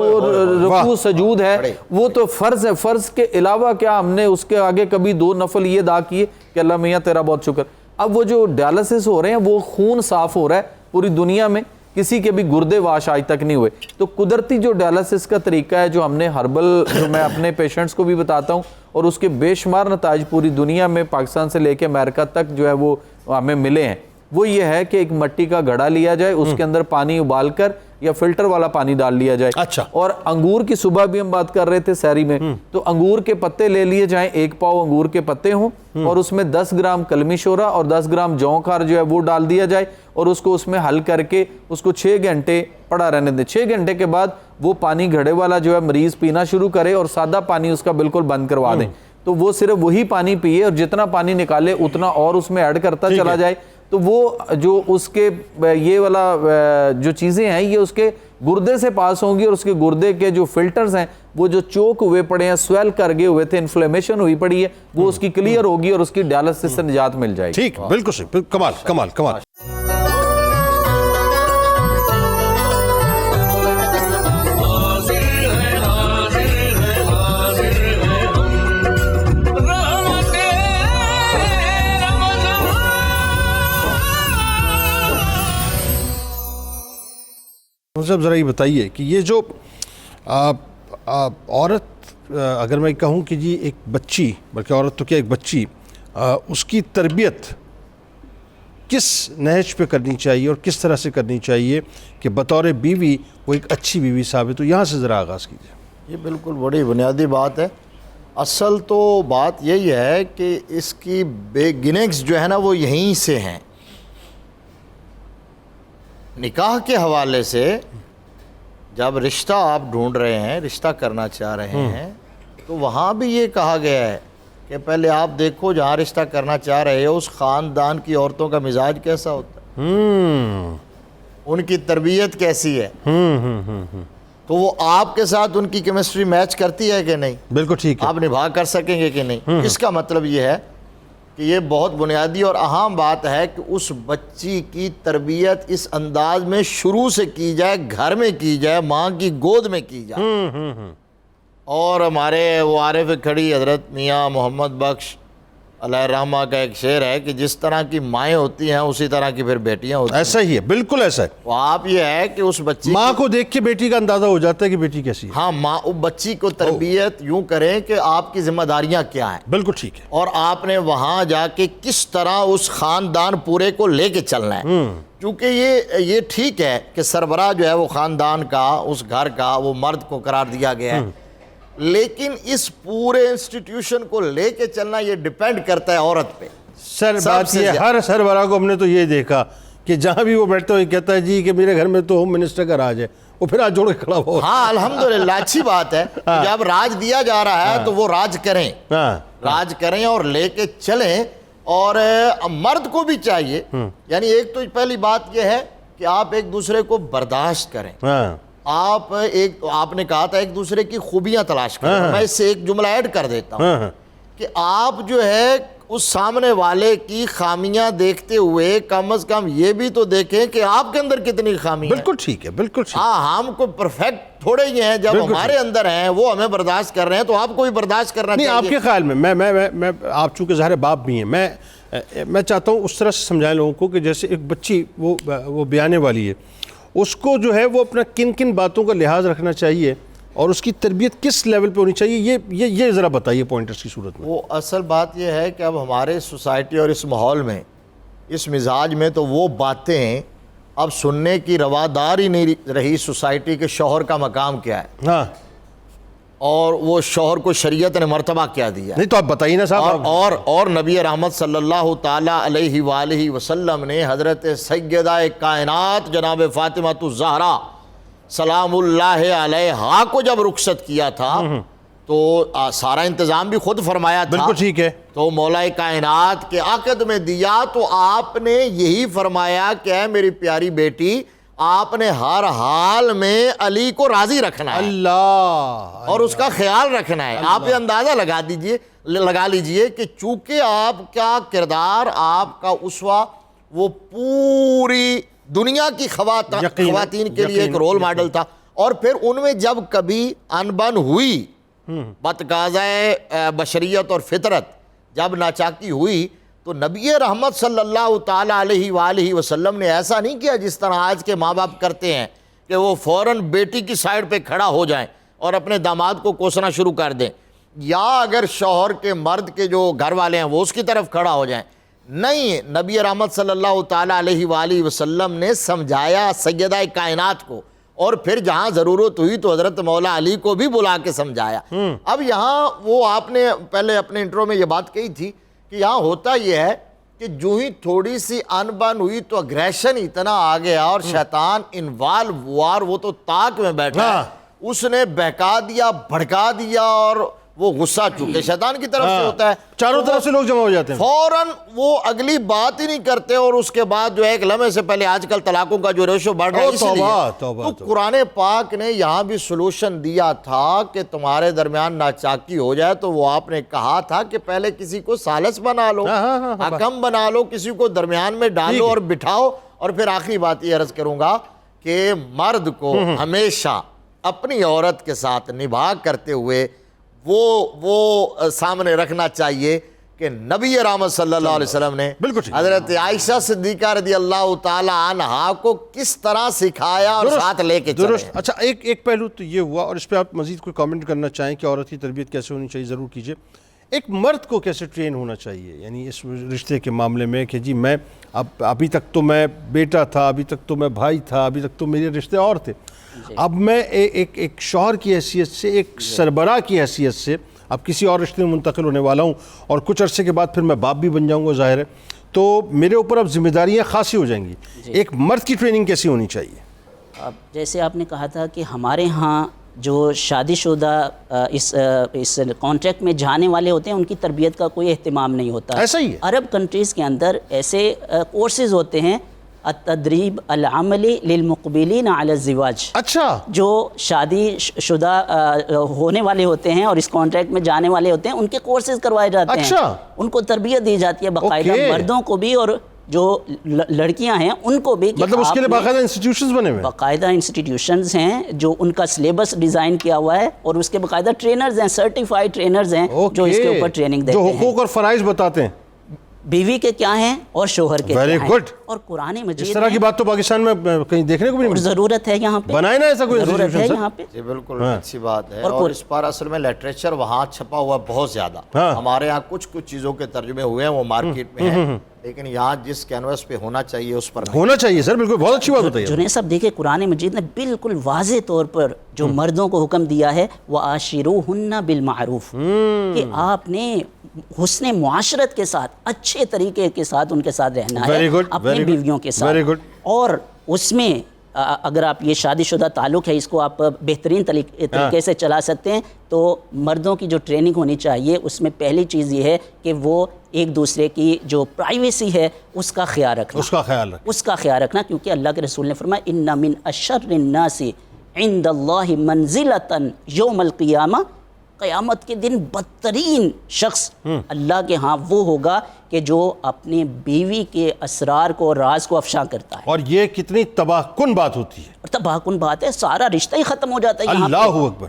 F: رکوع سجود ہے وہ تو فرض ہے، فرض کے علاوہ کیا ہم نے اس کے آگے کبھی 2 نفل یہ ادا کیے کہ اللہ میاں تیرا بہت شکر. اب وہ جو ڈیالسس ہو رہے ہیں وہ خون صاف ہو رہا ہے پوری دنیا میں، کسی کے بھی گردے واش آج تک نہیں ہوئے. تو قدرتی جو ڈیالسس کا طریقہ ہے جو ہم نے ہربل، جو میں اپنے پیشنٹس کو بھی بتاتا ہوں، اور اس کے بے شمار نتائج پوری دنیا میں پاکستان سے لے کے امریکہ تک جو ہے وہ ہمیں ملے ہیں، وہ یہ ہے کہ ایک مٹی کا گھڑا لیا جائے، اس کے اندر پانی ابال کر یا فلٹر والا پانی ڈال لیا جائے.
B: اچھا.
F: اور انگور کی صبح بھی ہم بات کر رہے تھے سحری میں، تو انگور کے پتے لے لیے جائیں، 1 پاؤ انگور کے پتے ہوں، اور اس میں 10 گرام کلمی شورا اور 10 گرام جوں کھار جو ہے وہ ڈال دیا جائے، اور اس کو اس میں حل کر کے اس کو 6 گھنٹے پڑا رہنے دیں. 6 گھنٹے کے بعد وہ پانی گھڑے والا جو ہے مریض پینا شروع کرے اور سادہ پانی اس کا بالکل بند کروا دیں. تو وہ صرف وہی پانی پیے اور جتنا پانی نکالے اتنا اور اس میں ایڈ کرتا چلا جائے. تو وہ جو اس کے یہ والا جو چیزیں ہیں یہ اس کے گردے سے پاس ہوں گی، اور اس کے گردے کے جو فلٹرز ہیں وہ جو چوک ہوئے پڑے ہیں، سویل کر گئے ہوئے تھے، انفلیمیشن ہوئی پڑی ہے، وہ اس کی کلیئر ہوگی اور اس کی ڈیالسس سے نجات مل جائے گی.
B: ٹھیک، بالکل صحیح، کمال کمال کمال. صاحب ذرا یہ بتائیے کہ یہ جو عورت، اگر میں کہوں کہ جی ایک بچی، بلکہ عورت تو کیا ایک بچی، اس کی تربیت کس نہج پہ کرنی چاہیے اور کس طرح سے کرنی چاہیے کہ بطور بیوی وہ ایک اچھی بیوی ثابت ہو، یہاں سے ذرا آغاز کیجیے.
D: یہ بالکل بڑی بنیادی بات ہے. اصل تو بات یہی ہے کہ اس کی بگننگز جو ہے نا وہ یہیں سے ہیں. نکاح کے حوالے سے جب رشتہ آپ ڈھونڈ رہے ہیں، رشتہ کرنا چاہ رہے ہیں، تو وہاں بھی یہ کہا گیا ہے کہ پہلے آپ دیکھو جہاں رشتہ کرنا چاہ رہے ہو اس خاندان کی عورتوں کا مزاج کیسا ہوتا ہے، ان کی تربیت کیسی ہے، تو وہ آپ کے ساتھ ان کی کیمسٹری میچ کرتی ہے کہ نہیں،
B: بالکل ٹھیک ہے،
D: آپ نبھا کر سکیں گے کہ نہیں. اس کا مطلب یہ ہے کہ یہ بہت بنیادی اور اہم بات ہے کہ اس بچی کی تربیت اس انداز میں شروع سے کی جائے، گھر میں کی جائے، ماں کی گود میں کی جائے. اور ہمارے وہ عارف کھڑی حضرت میاں محمد بخش علیہ الرحمہ کا ایک شعر ہے کہ جس طرح کی مائیں ہوتی ہیں اسی طرح کی پھر بیٹیاں ہوتی ہیں.
B: ایسا ہی ہے، بالکل ایسا ہے.
D: وہ آپ یہ ہے کہ اس بچی
B: ماں کو دیکھ کے بیٹی کا اندازہ ہو جاتا ہے کہ بیٹی کیسی ہے.
D: ہاں، ماں بچی کو تربیت یوں کریں کہ آپ کی ذمہ داریاں کیا ہیں،
B: بالکل ٹھیک ہے، اور
D: آپ نے وہاں جا کے کس طرح اس خاندان پورے کو لے کے چلنا ہے. کیونکہ یہ ٹھیک ہے کہ سربراہ جو ہے وہ خاندان کا، اس گھر کا، وہ مرد کو قرار دیا گیا ہے، لیکن اس پورے انسٹیٹیوشن کو لے کے چلنا یہ ڈیپینڈ کرتا ہے عورت پہ.
B: سر بات یہ ہر سربراہ کو ہم نے تو یہ دیکھا کہ جہاں بھی وہ بیٹھتا ہوئے کہتا ہے جی کہ میرے گھر میں تو ہوم منسٹر کا راج ہے، وہ پھر آج جوڑ کے کھڑا ہوا.
D: ہاں الحمدللہ، اچھی بات ہے. جب راج دیا جا رہا ہے تو وہ راج کریں، راج کریں اور لے کے چلیں. اور مرد کو بھی چاہیے، یعنی ایک تو پہلی بات یہ ہے کہ آپ ایک دوسرے کو برداشت کریں. آپ نے کہا تھا ایک دوسرے کی خوبیاں تلاش کریں. میں اس سے ایک جملہ ایڈ کر دیتا ہوں کہ آپ جو ہے اس سامنے والے کی خامیاں دیکھتے ہوئے کم از کم یہ بھی تو دیکھیں کہ آپ کے اندر کتنی خامیاں ہیں.
B: بالکل ٹھیک ہے، بالکل ٹھیک.
D: ہاں، ہم کو پرفیکٹ تھوڑے ہی ہیں، جب ہمارے اندر ہیں وہ ہمیں برداشت کر رہے ہیں تو آپ کو بھی برداشت کرنا چاہیے.
B: نہیں، آپ کے خیال میں آپ چونکہ ظاہر باپ بھی ہیں، میں چاہتا ہوں اس طرح سے سمجھائیں لوگوں کو کہ جیسے ایک بچی وہ بیانے والی ہے، اس کو جو ہے وہ اپنا کن کن باتوں کا لحاظ رکھنا چاہیے اور اس کی تربیت کس لیول پہ ہونی چاہیے، یہ ذرا بتائیے پوائنٹرز کی صورت میں.
D: وہ اصل بات یہ ہے کہ اب ہمارے سوسائٹی اور اس ماحول میں، اس مزاج میں تو وہ باتیں اب سننے کی روادار ہی نہیں رہی سوسائٹی کے شوہر کا مقام کیا ہے.
B: ہاں،
D: اور وہ شوہر کو شریعت نے مرتبہ کیا دیا.
B: نہیں تو آپ بتائیے نا صاحب.
D: اور نبی رحمت صلی اللہ تعالی علیہ وآلہ وسلم نے حضرت سیدہ کائنات جناب فاطمہ الزہرا سلام اللہ علیہا کو جب رخصت کیا تھا تو سارا انتظام بھی خود فرمایا تھا.
B: بالکل ٹھیک ہے.
D: تو مولا کائنات کے عقد میں دیا تو آپ نے یہی فرمایا کہ اے میری پیاری بیٹی، آپ نے ہر حال میں علی کو راضی رکھنا ہے
B: اللہ
D: اور اس کا خیال رکھنا ہے. آپ یہ اندازہ لگا لیجئے کہ چونکہ آپ کا کردار، آپ کا اسوہ وہ پوری دنیا کی خواتین کے لیے ایک رول ماڈل تھا، اور پھر ان میں جب کبھی انبن ہوئی، بتقاضۂ بشریت اور فطرت جب ناچاکی ہوئی، تو نبی رحمت صلی اللہ تعالیٰ علیہ وآلہ وسلم نے ایسا نہیں کیا جس طرح آج کے ماں باپ کرتے ہیں کہ وہ فوراً بیٹی کی سائڈ پہ کھڑا ہو جائیں اور اپنے داماد کو کوسنا شروع کر دیں، یا اگر شوہر کے مرد کے جو گھر والے ہیں وہ اس کی طرف کھڑا ہو جائیں. نہیں، نبی رحمت صلی اللہ تعالیٰ علیہ وآلہ وسلم نے سمجھایا سیدہ کائنات کو، اور پھر جہاں ضرورت ہوئی تو حضرت مولا علی کو بھی بلا کے سمجھایا. اب یہاں وہ آپ نے پہلے اپنے انٹرو میں یہ بات کہی تھی کہ یہاں ہوتا یہ ہے کہ جو ہی تھوڑی سی انبن ہوئی تو اگریشن اتنا آ گیا اور شیطان انوالو ہوا، اور وہ تو طاق میں بیٹھا ہے، اس نے بہکا دیا، بھڑکا دیا، اور وہ غصہ چونکہ شیطان کی طرف سے ہوتا ہے،
B: چاروں طرف سے لوگ جمع ہو جاتے ہیں،
D: فوراً وہ اگلی بات ہی نہیں کرتے، اور اس کے بعد جو ہے ایک لمحے سے پہلے آج کل طلاقوں کا جو ریشو بڑھ رہا ہے اس لیے تو قرآن پاک نے یہاں بھی سلوشن دیا تھا کہ تمہارے درمیان ناچاکی ہو جائے تو وہ آپ نے کہا تھا کہ پہلے کسی کو ثالث بنا لو، حکم بنا لو، کسی کو درمیان میں ڈالو اور بٹھاؤ. اور پھر آخری بات یہ عرض کروں گا کہ مرد کو ہمیشہ اپنی عورت کے ساتھ نبھا کرتے ہوئے وہ سامنے رکھنا چاہیے کہ نبی رحمت صلی اللہ علیہ وسلم نے حضرت عائشہ صدیقہ رضی اللہ تعالی عنہا کو کس طرح سکھایا اور ساتھ لے کے چلے.
B: اچھا، ایک پہلو تو یہ ہوا، اور اس پہ آپ مزید کوئی کامنٹ کرنا چاہیں کہ عورت کی تربیت کیسے ہونی چاہیے، ضرور کیجئے. ایک مرد کو کیسے ٹرین ہونا چاہیے، یعنی اس رشتے کے معاملے میں کہ جی میں ابھی تک تو میں بیٹا تھا، ابھی تک تو میں بھائی تھا، ابھی تک تو میرے رشتے اور تھے، اب میں ایک شوہر کی حیثیت سے، ایک سربراہ کی حیثیت سے اب کسی اور رشتے میں منتقل ہونے والا ہوں، اور کچھ عرصے کے بعد پھر میں باپ بھی بن جاؤں گا، ظاہر ہے، تو میرے اوپر اب ذمہ داریاں خاصی ہو جائیں گی. ایک مرد کی ٹریننگ کیسی ہونی چاہیے؟
E: اب جیسے آپ نے کہا تھا کہ ہمارے ہاں جو شادی شدہ اس کانٹریکٹ میں جانے والے ہوتے ہیں ان کی تربیت کا کوئی اہتمام نہیں ہوتا.
B: ایسا ہی ہے.
E: عرب کنٹریز کے اندر ایسے کورسز ہوتے ہیں، التدریب العملی للمقبلین علی الزواج.
B: اچھا،
E: جو شادی شدہ ہونے والے ہوتے ہیں اور اس کانٹریکٹ میں جانے والے ہوتے ہیں ان کے کورسز کروائے جاتے ہیں، ان کو تربیت دی جاتی ہے باقاعدہ، مردوں کو بھی اور جو لڑکیاں ہیں ان کو بھی.
B: مطلب اس کے لیے باقاعدہ انسٹیٹیوشنز بنے ہوئے ہیں؟
E: باقاعدہ انسٹیٹیوشنز ہیں جو ان کا سلیبس ڈیزائن کیا ہوا ہے، اور اس کے باقاعدہ ٹرینرز ہیں، سرٹیفائیڈ ٹرینرز ہیں جو اس کے اوپر ٹریننگ دیتے ہیں،
B: جو حقوق اور فرائض بتاتے ہیں
E: بیوی کے کیا ہیں اور شوہر کے کیا ہیں. اور قرآن مجید
B: اس طرح کی بات تو پاکستان میں کہیں دیکھنے کو بھی نہیں،
E: ضرورت ہے یہاں پہ،
B: بنائے نا ایسا کوئی
E: ضرورت ہے یہاں پہ.
D: جی بالکل اچھی بات ہے. اور اس پر اصل میں لٹریچر وہاں چھپا ہوا بہت زیادہ، ہمارے یہاں کچھ چیزوں کے ترجمے ہوئے ہیں وہ مارکیٹ میں ہیں، لیکن یہاں جس کینوس پہ ہونا چاہیے اس پر
B: ہونا چاہیے. سر بالکل بہت اچھی بات بتائی.
E: جنید صاحب دیکھیں قرآن مجید نے بالکل واضح طور پر جو مردوں کو حکم دیا ہے وَعَاشِرُوهُنَّ بِالْمَعْرُوفِ، کہ آپ نے حسن معاشرت کے ساتھ اچھے طریقے کے ساتھ ان کے ساتھ رہنا ہے اپنی بیویوں کے ساتھ. اور اس میں اگر آپ یہ شادی شدہ تعلق ہے اس کو آپ بہترین طریقے سے چلا سکتے ہیں تو مردوں کی جو ٹریننگ ہونی چاہیے اس میں پہلی چیز یہ ہے کہ وہ ایک دوسرے کی جو پرائیویسی ہے اس کا خیال رکھنا، کیونکہ اللہ کے رسول نے فرمایا ان من اشر الناس عند اللہ منزلۃ یوم القیامہ، قیامت کے دن بدترین شخص اللہ کے ہاں وہ ہوگا کہ جو اپنے بیوی کے اسرار کو اور راز کو افشاں کرتا ہے.
B: اور یہ کتنی تباہ کن بات ہوتی ہے،
E: اور تباہ کن بات ہے، سارا رشتہ ہی ختم ہو جاتا ہے یہاں.
B: اللہ اکبر.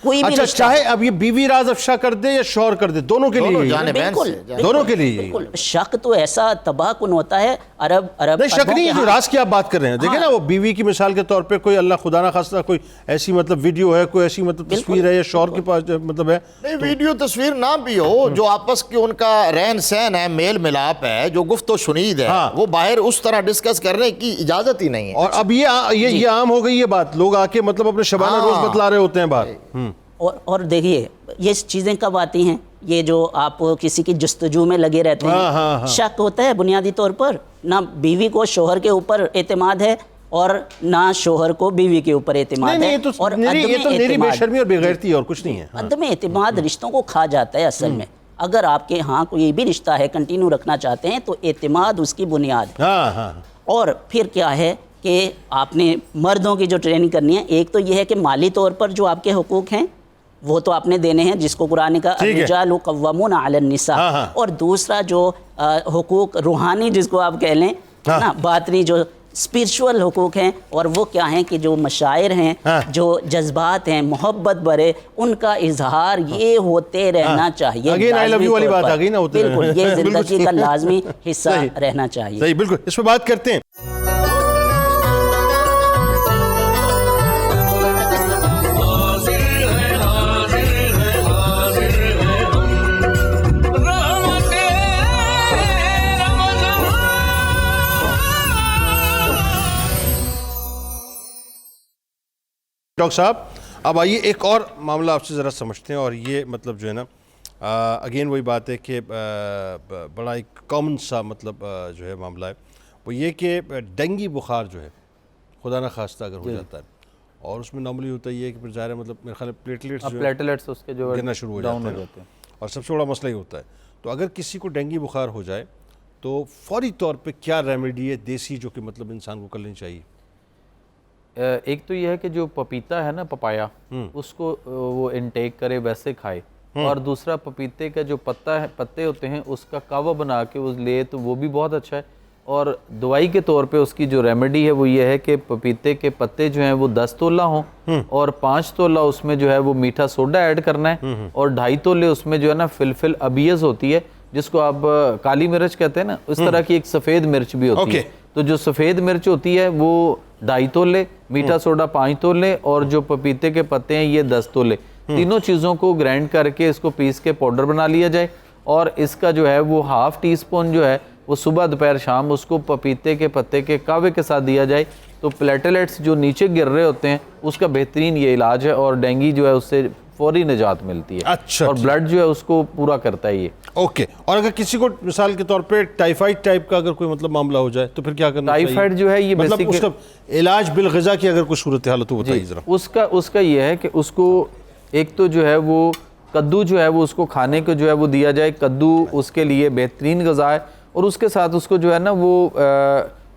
E: کوئی بھی
B: اچھا، چاہے اب یہ بیوی راز افشا کر دے یا شوہر کر دے، دونوں کے لیے، دونوں کے لیے
E: شک تو ایسا تباہ کن ہوتا ہے. عرب
B: نہیں، شک نہیں، جو راز کی آپ بات کر رہے ہیں، دیکھیں نا وہ بیوی کی مثال کے طور پہ کوئی اللہ خدا نہ خواستہ کوئی ایسی مطلب ویڈیو ہے، کوئی ایسی مطلب تصویر ہے یا شوہر کے پاس مطلب ہے،
D: نہیں ویڈیو تصویر نہ بھی ہو، جو آپس کی ان کا رہن سہن ہے، میل ملاپ ہے، جو گفت و شنید ہے، وہ باہر اس طرح ڈسکس کرنے کی اجازت ہی نہیں ہے.
B: اور اب یہ عام ہو گئی یہ بات، لوگ آ کے مطلب اپنے شبانہ روز بتلا رہے ہوتے ہیں باہر.
E: اور دیکھیے یہ چیزیں کب آتی ہیں، یہ جو آپ کسی کی جستجو میں لگے رہتے ہیں، شک ہوتا ہے بنیادی طور پر، نہ بیوی کو شوہر کے اوپر اعتماد ہے اور نہ شوہر کو بیوی کے اوپر اعتماد ہے. اور
B: بے شرمی اور بے غیرتی اور کچھ نہیں ہے.
E: عدم اعتماد رشتوں کو کھا جاتا ہے اصل میں. اگر آپ کے ہاں کوئی بھی رشتہ ہے کنٹینیو رکھنا چاہتے ہیں تو اعتماد اس کی بنیاد ہے. اور پھر کیا ہے کہ آپ نے مردوں کی جو ٹریننگ کرنی ہے، ایک تو یہ ہے کہ مالی طور پر جو آپ کے حقوق ہیں وہ تو آپ نے دینے ہیں، جس کو قرآن نے کہا الرجال قوامون علی النساء، اور دوسرا جو حقوق روحانی جس کو آپ کہہ لیں نا، باطنی جو اسپرچول حقوق ہیں، اور وہ کیا ہیں کہ جو مشاعر ہیں، جو جذبات ہیں محبت برے، ان کا اظہار یہ ہوتے رہنا چاہیے، بالکل یہ زندگی کا لازمی حصہ رہنا چاہیے۔
B: صحیح، بالکل، اس پہ بات کرتے ہیں۔ ڈاکٹر صاحب اب آئیے ایک اور معاملہ آپ سے ذرا سمجھتے ہیں، اور یہ مطلب جو ہے نا اگین وہی بات ہے کہ بڑا ایک کامن سا مطلب جو ہے معاملہ ہے، وہ یہ کہ ڈینگی بخار جو ہے خدا نخواستہ اگر ہو جاتا ہے، اور اس میں نارملی ہوتا یہ ہے کہ پھر ظاہر ہے مطلب میرے خیال میں پلیٹلیٹس
F: اس کے جو
B: گرنا شروع ہو جاتے ہیں، اور سب سے بڑا مسئلہ ہی ہوتا ہے۔ تو اگر کسی کو ڈینگی بخار ہو جائے تو فوری طور پہ کیا ریمیڈی ہے دیسی جو کہ مطلب انسان کو کر لینی چاہیے؟
F: ایک تو یہ ہے کہ جو پپیتا ہے نا، پپایا، اس کو وہ انٹیک کرے، ویسے کھائے، اور دوسرا پپیتے کا جو پتے ہوتے ہیں اس کا کاوا بنا کے وہ لے تو وہ بھی بہت اچھا ہے۔ اور دوائی کے طور پہ اس کی جو ریمیڈی ہے وہ یہ ہے کہ پپیتے کے پتے جو ہیں وہ 10 تولہ ہوں، اور 5 تولہ اس میں جو ہے وہ میٹھا سوڈا ایڈ کرنا ہے، اور 2.5 تولے اس میں جو ہے نا فلفل ابیز ہوتی ہے، جس کو آپ کالی مرچ کہتے ہیں نا، اس طرح کی ایک سفید مرچ بھی ہوتی ہے۔ تو جو سفید مرچ ہوتی ہے وہ 2.5 تولے، میٹھا سوڈا 5 تولے، اور جو پپیتے کے پتے ہیں یہ 10 تولے، تینوں چیزوں کو گرائنڈ کر کے اس کو پیس کے پاؤڈر بنا لیا جائے، اور اس کا جو ہے وہ 1/2 ٹی اسپون جو ہے وہ صبح دوپہر شام اس کو پپیتے کے پتے کے کاوے کے ساتھ دیا جائے، تو پلیٹلیٹس جو نیچے گر رہے ہوتے ہیں اس کا بہترین یہ علاج ہے، اور ڈینگی جو ہے اس سے فوری نجات ملتی ہے، اور بلڈ جو ہے اس کو پورا کرتا ہے یہ۔
B: اوکے، اور اگر کسی کو مثال کے طور پہ ٹائیفائڈ ٹائپ کا اگر کوئی مطلب معاملہ ہو جائے تو پھر کیا کرنا چاہیے؟
F: ٹائیفائڈ جو ہے یہ
B: مطلب اس کا علاج بالغذا کی اگر کوئی صورتحال ہو تو بتائیے ذرا۔
F: اس کا یہ ہے کہ اس کو ایک تو جو ہے وہ کدو جو ہے وہ اس کو کھانے کو جو ہے وہ دیا جائے، کدو اس کے لیے بہترین غذا ہے، اور اس کے ساتھ اس کو جو ہے نا وہ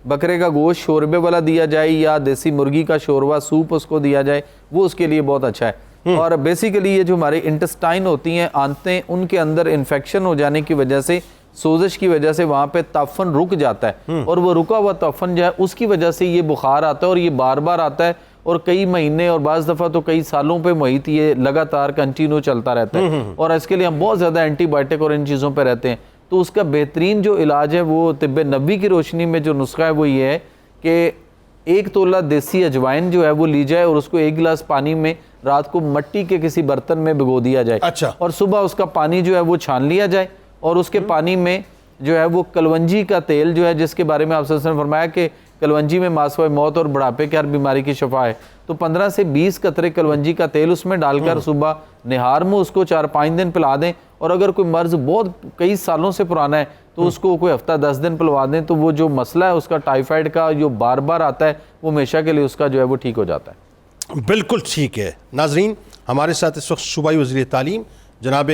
F: بکرے کا گوشت شوربے والا دیا جائے، یا دیسی مرغی کا شوربہ سوپ اس کو دیا جائے، وہ اس کے لیے بہت اچھا ہے۔ اور بیسیکلی یہ جو ہمارے انٹسٹائن ہوتی ہیں، آنتیں، ان کے اندر انفیکشن ہو جانے کی وجہ سے، سوزش کی وجہ سے وہاں پہ تعفن رک جاتا ہے، اور وہ رکا ہوا تعفن جو ہے اس کی وجہ سے یہ بخار آتا ہے، اور یہ بار بار آتا ہے، اور کئی مہینے اور بعض دفعہ تو کئی سالوں پہ محیط یہ لگاتار کنٹینیو چلتا رہتا ہے، اور اس کے لیے ہم بہت زیادہ اینٹی بائیوٹک اور ان چیزوں پہ رہتے ہیں۔ تو اس کا بہترین جو علاج ہے وہ طب نبوی کی روشنی میں جو نسخہ ہے وہ یہ ہے کہ 1 تولہ دیسی اجوائن جو ہے وہ لی جائے، اور اس کو 1 گلاس پانی میں رات کو مٹی کے کسی برتن میں بھگو دیا جائے، اور صبح اس کا پانی جو ہے وہ چھان لیا جائے، اور اس کے پانی میں جو ہے وہ کلونجی کا تیل جو ہے، جس کے بارے میں آپ صلی اللہ علیہ وسلم نے فرمایا کہ کلونجی میں ماسوائے موت اور بڑھاپے کی ہر بیماری کی شفا ہے، تو 15 سے 20 قطرے کلونجی کا تیل اس میں ڈال کر صبح نہار میں اس کو 4-5 دن پلا دیں، اور اگر کوئی مرض بہت کئی سالوں سے پرانا ہے تو اس کو کوئی ہفتہ 10 دن پلوا دیں، تو وہ جو مسئلہ ہے اس کا ٹائیفائڈ کا جو بار بار آتا ہے وہ ہمیشہ کے لیے اس کا جو ہے وہ ٹھیک ہو جاتا ہے۔
B: بالکل ٹھیک ہے۔ ناظرین، ہمارے ساتھ اس وقت صوبائی وزیر تعلیم جناب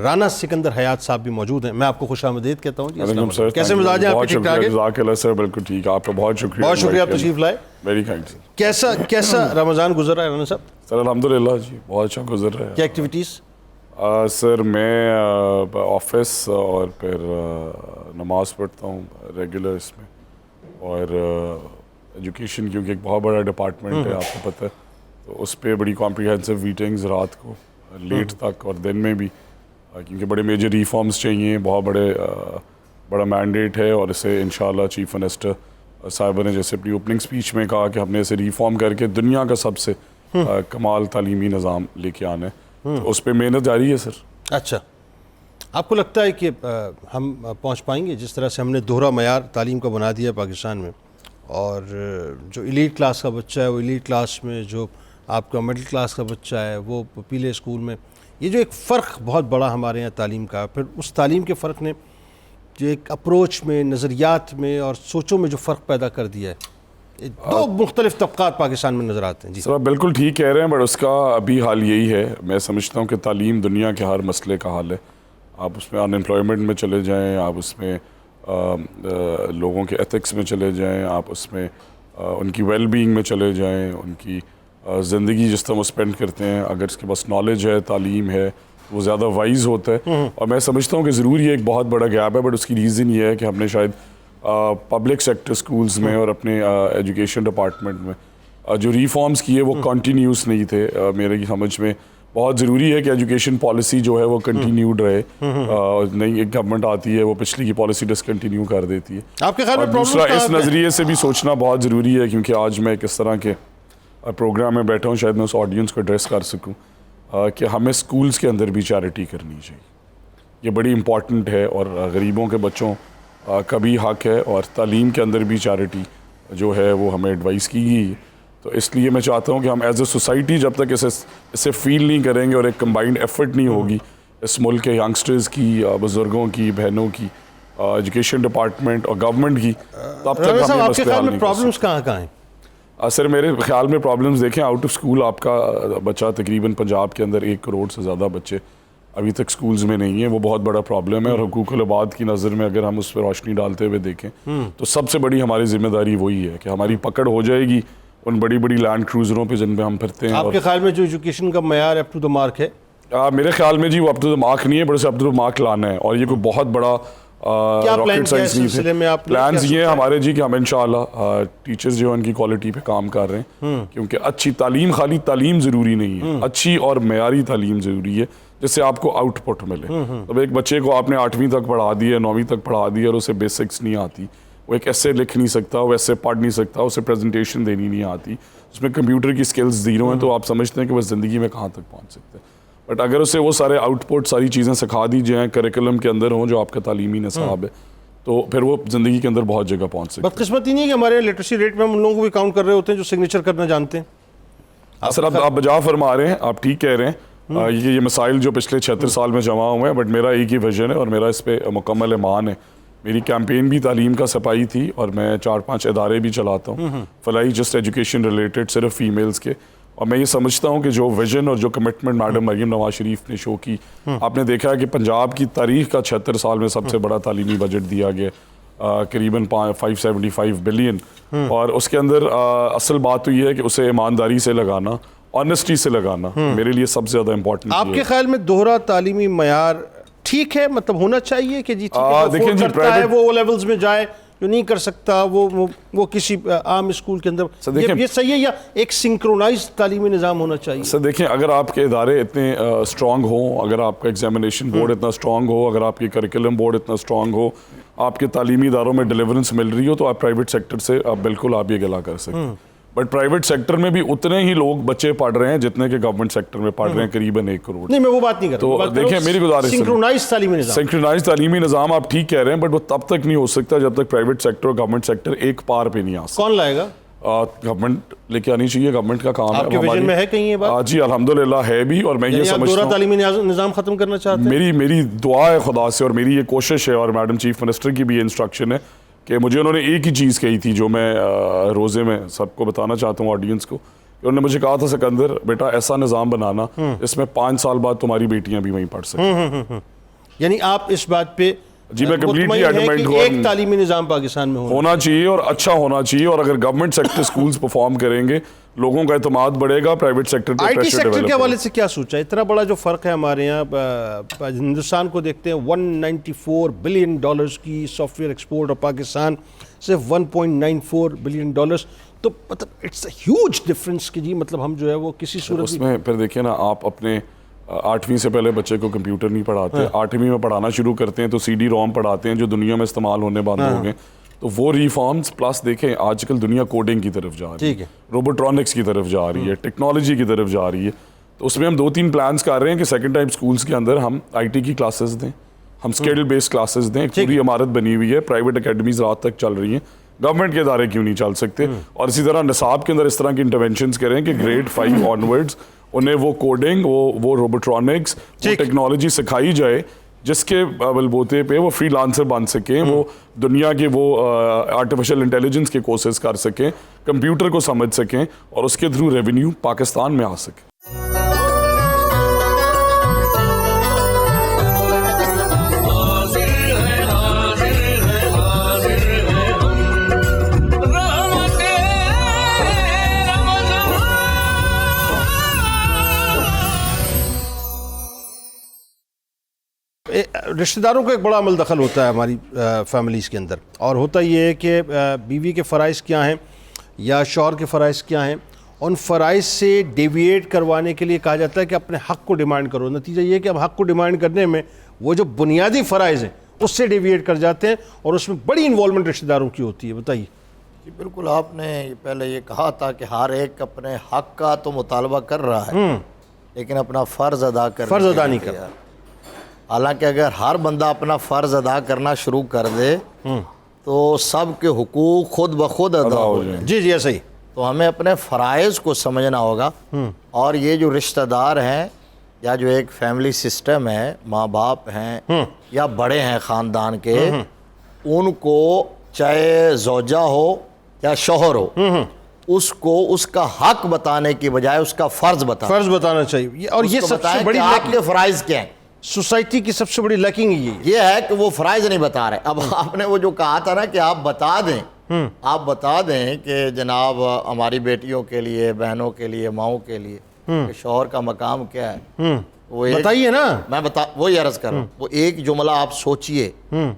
B: رانا سکندر حیات صاحب بھی موجود ہیں، میں آپ کو خوش آمدید کہتا ہوں۔ جی، کیسے مزاج ہیں آپ کے؟ ٹھیک ٹھاک ہے؟
G: جزاک اللہ سر، بالکل ٹھیک، آپ کا بہت شکریہ،
B: بہت شکریہ آپ تشریف لائے۔
G: ویری کائنڈ سر۔
B: کیسا رمضان گزر رہا ہے رانا صاحب؟
G: سر الحمدللہ جی بہت اچھا گزر رہا ہے۔
B: کیا ایکٹیویٹیز؟
G: سر میں آفس اور پھر نماز پڑھتا ہوں ریگولر اس میں، اور ایجوکیشن کیونکہ ایک بہت بڑا ڈپارٹمنٹ ہے آپ کو پتہ ہے، تو اس پہ بڑی کمپریہنسو میٹنگز رات کو لیٹ تک اور دن میں بھی، کیونکہ بڑے میجر ریفارمز چاہیے، بہت بڑا مینڈیٹ ہے، اور اسے انشاءاللہ چیف منسٹر صاحبہ نے جیسے اپنی اوپننگ سپیچ میں کہا کہ ہم نے اسے ریفارم کر کے دنیا کا سب سے کمال تعلیمی نظام لے کے آنا ہے، تو اس پہ محنت جاری ہے سر۔
B: اچھا، آپ کو لگتا ہے کہ ہم پہنچ پائیں گے جس طرح سے ہم نے دوہرا معیار تعلیم کا بنا دیا پاکستان میں، اور جو ایلیٹ کلاس کا بچہ ہے وہ ایلیٹ کلاس میں، جو آپ کا مڈل کلاس کا بچہ ہے وہ پیلے اسکول میں، یہ جو ایک فرق بہت بڑا ہمارے یہاں تعلیم کا، پھر اس تعلیم کے فرق نے جو ایک اپروچ میں، نظریات میں اور سوچوں میں جو فرق پیدا کر دیا ہے، دو مختلف طبقات پاکستان میں نظر آتے ہیں۔ جی
G: سر آپ بالکل ٹھیک کہہ رہے ہیں، بٹ اس کا ابھی حال یہی ہے، میں سمجھتا ہوں کہ تعلیم دنیا کے ہر مسئلے کا حل ہے۔ آپ اس میں ان امپلائمنٹ میں چلے جائیں، آپ اس میں لوگوں کے ایتھکس میں چلے جائیں، آپ اس میں ان کی ویل بینگ میں چلے جائیں, ان کی زندگی جس طرح وہ اسپینڈ کرتے ہیں, اگر اس کے پاس نالج ہے, تعلیم ہے, وہ زیادہ وائز ہوتا ہے. اور میں سمجھتا ہوں کہ ضرور یہ ایک بہت بڑا گیپ ہے, بٹ اس کی ریزن یہ ہے کہ ہم نے شاید پبلک سیکٹر اسکولز میں اور اپنے ایجوکیشن ڈپارٹمنٹ میں جو ریفارمز کیے وہ کنٹینیوس نہیں تھے. میرے سمجھ میں بہت ضروری ہے کہ ایجوکیشن پالیسی جو ہے وہ کنٹینیوڈ رہے. نئی ایک گورنمنٹ آتی ہے, وہ پچھلی کی پالیسی ڈسکنٹینیو کر دیتی ہے.
B: آپ کے خیال میں
G: دوسرا اس نظریے سے بھی سوچنا بہت ضروری ہے, کیونکہ آج میں کس طرح کے پروگرام میں بیٹھا ہوں, شاید میں اس آڈینس کو ایڈریس کر سکوں, کہ ہمیں سکولز کے اندر بھی چیریٹی کرنی چاہیے. یہ بڑی امپورٹنٹ ہے, اور غریبوں کے بچوں کا بھی حق ہے, اور تعلیم کے اندر بھی چیریٹی جو ہے وہ ہمیں ایڈوائز کی گئی. تو اس لیے میں چاہتا ہوں کہ ہم ایز اے سوسائٹی جب تک اسے فیل نہیں کریں گے اور ایک کمبائنڈ ایفرٹ نہیں ہوگی اس ملک کے ینگسٹرز کی, بزرگوں کی, بہنوں کی, ایجوکیشن ڈپارٹمنٹ اور گورنمنٹ کی, تب تک ہم
B: آپ کے خیال میں پرابلمس کہاں کہاں ہیں؟
G: سر میرے خیال میں پرابلمس دیکھیں, آؤٹ آف اسکول آپ کا بچہ تقریباً پنجاب کے اندر 1 کروڑ سے زیادہ بچے ابھی تک سکولز میں نہیں ہیں. وہ بہت بڑا پرابلم ہے, اور حقوق العباد کی نظر میں اگر ہم اس پہ روشنی ڈالتے ہوئے دیکھیں تو سب سے بڑی ہماری ذمہ داری وہی ہے کہ ہماری پکڑ ہو جائے گی ان بڑی بڑی لینڈ کروزروں پہ جن پہ ہم پھرتے ہیں.
B: آپ کے خیال میں جو ایجوکیشن کا معیار اپ ٹو دا مارک ہے؟
G: میرے خیال میں جی وہ اپ ٹو دا مارک نہیں ہے, بڑے سے اپ ٹو دا مارک لانا ہے, اور یہ کوئی بہت بڑا راکٹ سائنس نہیں ہے. پلانز یہ ہیں ہمارے جی کہ ہم انشاءاللہ ٹیچرز جو ہیں ان کی کوالٹی پہ کام کر رہے ہیں, کیونکہ اچھی تعلیم, خالی تعلیم ضروری نہیں ہے, اچھی اور معیاری تعلیم ضروری ہے جس سے آپ کو آؤٹ پٹ ملے. اب ایک بچے کو آپ نے 8ویں تک پڑھا دیا, 9ویں تک پڑھا دیا, اور اسے بیسکس نہیں آتی, وہ ایک ایسے لکھ نہیں سکتا, وہ ایسے پڑھ نہیں سکتا, اسے پریزنٹیشن دینی نہیں آتی, اس میں کمپیوٹر کی سکلز زیرو ہیں, تو آپ سمجھتے ہیں کہ وہ زندگی میں کہاں تک پہنچ سکتے ہیں. بٹ اگر اسے وہ سارے آؤٹ پٹ, ساری چیزیں سکھا دی جائیں, کریکولم کے اندر ہوں جو آپ کا تعلیمی نصاب ہے, تو پھر وہ زندگی کے اندر بہت جگہ پہنچ سکتے ہیں.
B: بدقسمتی نہیں ہے کہ ہمارے لٹریسی ریٹ میں ہم ان لوگوں کو بھی کاؤنٹ کر رہے ہوتے ہیں جو سگنیچر کرنا جانتے ہیں.
G: سر آپ بجا فرما رہے ہیں, آپ ٹھیک کہہ رہے ہیں. یہ مسائل جو پچھلے 76 سال میں جمع ہوئے ہیں, بٹ میرا ایک ہی ویژن ہے اور میرا اس پہ مکمل ایمان ہے. میری کیمپین بھی تعلیم کا سپاہی تھی, اور میں 4-5 ادارے بھی چلاتا ہوں, فلاحی جسٹ ایجوکیشن ریلیٹڈ, صرف فیمیلز کے. اور میں یہ سمجھتا ہوں کہ جو ویژن اور جو کمٹمنٹ میڈم مریم نواز شریف نے شو کی, آپ نے دیکھا ہے کہ پنجاب کی تاریخ کا 76 سال میں سب سے بڑا تعلیمی بجٹ دیا گیا, قریباً 575 بلین. اور اس کے اندر اصل بات تو یہ ہے کہ اسے ایمانداری سے لگانا, آنیسٹی سے لگانا, میرے لیے سب سے زیادہ امپورٹنٹ.
B: آپ کے خیال میں دوہرا تعلیمی معیار ٹھیک ہے, مطلب ہونا چاہیے کہ جی
G: دیکھیں جی
B: وہ لیولز میں جائے, جو نہیں کر سکتا وہ کسی عام اسکول کے اندر, یہ صحیح ہے, یا ایک سنکرونائز تعلیمی نظام ہونا چاہیے؟
G: سر دیکھیں, اگر آپ کے ادارے اتنے اسٹرانگ ہوں, اگر آپ کا ایگزامینیشن بورڈ اتنا اسٹرانگ ہو, اگر آپ کی کریکولم بورڈ اتنا اسٹرانگ ہو, آپ کے تعلیمی اداروں میں ڈیلیورنس مل رہی ہو, تو آپ پرائیویٹ سیکٹر سے بالکل آپ یہ گلا کر سکتے ہیں. بٹ پرائیویٹ سیکٹر میں بھی اتنے ہی لوگ بچے پڑھ رہے ہیں جتنے کہ گورنمنٹ سیکٹر میں پڑھ رہے ہیں, قریباً 1 کروڑ.
B: نہیں, میں وہ بات نہیں کر رہا.
G: تو دیکھیں میری گزارش, سنکرونائز تعلیمی نظام آپ ٹھیک کہہ رہے ہیں, بٹ وہ تب تک نہیں ہو سکتا جب تک پرائیویٹ سیکٹر اور گورنمنٹ سیکٹر ایک پار پہ نہیں آ سکتا.
B: کون لائے گا؟
G: گورنمنٹ لے کے آنی چاہیے, گورنمنٹ کا کام ہے.
B: آپ کے ویژن میں ہے کہیں یہ بات؟
G: جی الحمدللہ ہے بھی, اور میں یہ سمجھتا ہوں
B: تعلیمی نظام ختم کرنا چاہتے ہیں.
G: میری دعا ہے خدا سے, اور میری یہ کوشش ہے, اور میڈم چیف منسٹر کی بھی یہ انسٹرکشن ہے کہ مجھے انہوں نے ایک ہی چیز کہی تھی جو میں روزے میں سب کو بتانا چاہتا ہوں آڈینس کو, کہ انہوں نے مجھے کہا تھا سکندر بیٹا ایسا نظام بنانا اس میں 5 سال بعد تمہاری بیٹیاں بھی وہیں پڑھ سکیں.
B: یعنی آپ اس بات پہ
G: جی میں کمپلیٹلی ایڈمنٹ ہوں,
B: ایک تعلیمی نظام پاکستان میں
G: ہونا چاہیے اور اچھا ہونا چاہیے, اور اگر گورنمنٹ سیکٹر سکولز پرفارم کریں گے, لوگوں کا اعتماد بڑھے گا, پرائیویٹ سیکٹر پہ
B: آئی ٹی سیکٹر کے حوالے سے کیا سوچا؟ اتنا بڑا جو فرق ہے ہمارے یہاں, ہندوستان کو دیکھتے ہیں 194 بلین ڈالرز کی سافٹ ویئر ایکسپورٹ, اور پاکستان صرف 1.94 بلین ڈالرز, تو مطلب اٹس اے ہیوج ڈفرنس کہ جی مطلب ہم جو ہے وہ کسی صورت
G: اس میں پھر دیکھیں نا, آپ اپنے 8ویں سے پہلے بچے کو کمپیوٹر نہیں پڑھاتے, 8ویں میں پڑھانا شروع کرتے ہیں تو CD ROM پڑھاتے ہیں جو دنیا میں استعمال ہونے بند ہو گئے, تو وہ ریفارمز پلس دیکھیں آج کل دنیا کوڈنگ کی طرف جا رہی ہے, روبوٹرونکس کی طرف جا رہی ہے, ٹیکنالوجی کی طرف جا رہی ہے, تو اس میں ہم 2-3 پلانز کر رہے ہیں کہ سیکنڈ ٹائم سکولز کے اندر ہم IT کی کلاسز دیں, ہم اسکل بیسڈ کلاسز دیں. ایک پوری عمارت بنی ہوئی ہے, پرائیویٹ اکیڈمیز رات تک چل رہی ہیں, گورنمنٹ کے ادارے کیوں نہیں چل سکتے؟ اور اسی طرح نصاب کے اندر اس طرح کی انٹرونشنز کریں کہ گریڈ 5 آنورڈز انہیں وہ کوڈنگ, وہ روبوٹرونکس, وہ ٹیکنالوجی سکھائی جائے جس کے بل بوتے پہ وہ فری لانسر بن سکیں, وہ دنیا کے وہ آرٹیفیشل انٹیلیجنس کے کورسز کر سکیں, کمپیوٹر کو سمجھ سکیں, اور اس کے تھرو ریونیو پاکستان میں آ سکے.
B: رشتہ داروں کا ایک بڑا عمل دخل ہوتا ہے ہماری فیملیز کے اندر، اور ہوتا یہ ہے کہ بیوی کے فرائض کیا ہیں یا شوہر کے فرائض کیا ہیں، ان فرائض سے ڈیویٹ کروانے کے لیے کہا جاتا ہے کہ اپنے حق کو ڈیمانڈ کرو. نتیجہ یہ ہے کہ اب حق کو ڈیمانڈ کرنے میں وہ جو بنیادی فرائض ہیں اس سے ڈیویٹ کر جاتے ہیں، اور اس میں بڑی انوالومنٹ رشتہ داروں کی ہوتی ہے. بتائیے.
D: جی بالکل، آپ نے پہلے یہ کہا تھا کہ ہر ایک اپنے حق کا تو مطالبہ کر رہا ہے لیکن اپنا فرض ادا
B: نہیں کر رہا.
D: حالانکہ اگر ہر بندہ اپنا فرض ادا کرنا شروع کر دے تو سب کے حقوق خود بخود ادا ہو جائیں.
B: جی ایسا ہی.
D: تو ہمیں اپنے فرائض کو سمجھنا ہوگا، اور یہ جو رشتہ دار ہیں یا جو ایک فیملی سسٹم ہے، ماں باپ ہیں یا بڑے ہیں خاندان کے، ان کو چاہے زوجہ ہو یا شوہر ہو، اس کو اس کا حق بتانے کی بجائے اس کا فرض
B: بتانا چاہیے. اور یہ سب سے بڑی
D: آپ کے فرائض کیا ہیں.
B: سوسائٹی کی سب سے بڑی لیکنگ
D: یہ ہے کہ وہ فرائض نہیں بتا رہے. اب آپ نے وہ جو کہا تھا نا کہ آپ بتا دیں کہ جناب ہماری بیٹیوں کے لیے، بہنوں کے لیے، ماؤں کے لیے کہ شوہر کا مقام کیا ہے، وہ
B: بتائیے نا.
D: میں وہی عرض کر رہا ہوں. وہ ایک جملہ آپ سوچئے،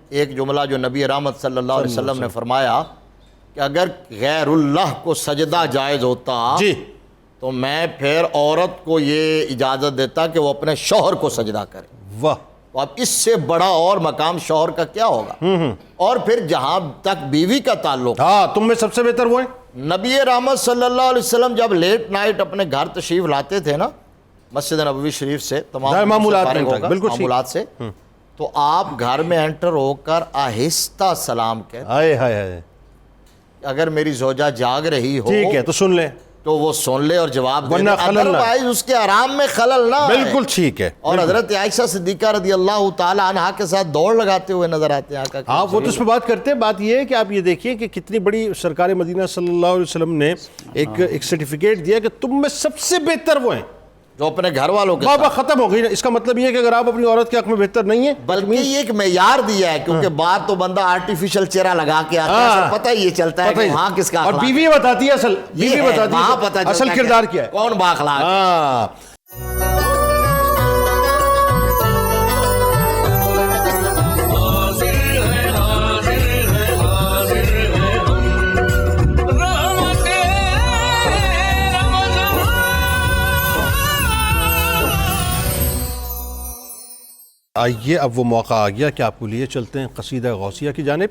D: ایک جملہ جو نبی رحمت صلی اللہ علیہ وسلم نے فرمایا کہ اگر غیر اللہ کو سجدہ جائز ہوتا تو میں پھر عورت کو یہ اجازت دیتا کہ وہ اپنے شوہر کو سجدہ کرے.
B: واہ.
D: اب اس سے بڑا اور مقام شوہر کا کیا ہوگا. اور پھر جہاں تک بیوی کا تعلق،
B: تم میں سب سے بہتر وہ ہیں.
D: نبی رحمت صلی اللہ علیہ وسلم جب لیٹ نائٹ اپنے گھر تشریف لاتے تھے نا مسجد نبوی شریف سے، تمام معمولات سے، تو آپ گھر میں انٹر ہو کر آہستہ سلام کہتے. اگر میری زوجہ جاگ رہی ہو
B: ٹھیک ہے تو سن لیں،
D: تو وہ سن لے اور جواب دے
B: ورنہ خلل نہ،
D: اس کے آرام میں خلل نہ آئے.
B: بالکل ٹھیک ہے.
D: اور حضرت عائشہ صدیقہ رضی اللہ تعالی عنہا کے ساتھ دوڑ لگاتے ہوئے نظر آتے ہیں آقا.
B: ہاں وہ تو اس پہ بات کرتے ہیں. بات یہ ہے کہ آپ یہ دیکھیے کہ کتنی بڑی سرکار مدینہ صلی اللہ علیہ وسلم نے ایک سرٹیفکیٹ دیا کہ تم میں سب سے بہتر وہ ہیں
D: جو اپنے گھر والوں کے
B: بابا ختم ہو گئی نا. اس کا مطلب یہ ہے کہ اگر آپ اپنی عورت کے حق میں بہتر نہیں ہیں،
D: بلکہ یہ ایک معیار دیا ہے، کیونکہ بات تو بندہ آرٹیفیشل چہرہ لگا کے آتا ہے، پتہ ہی یہ چلتا ہے کہ وہاں کس کا، اور
B: بیوی بتاتی ہے اصل کردار کیا ہے،
D: کون بااخلاق ہے.
B: آئیے اب وہ موقع آ گیا کہ آپ کو لیے چلتے ہیں قصیدہ غوثیہ کی جانب،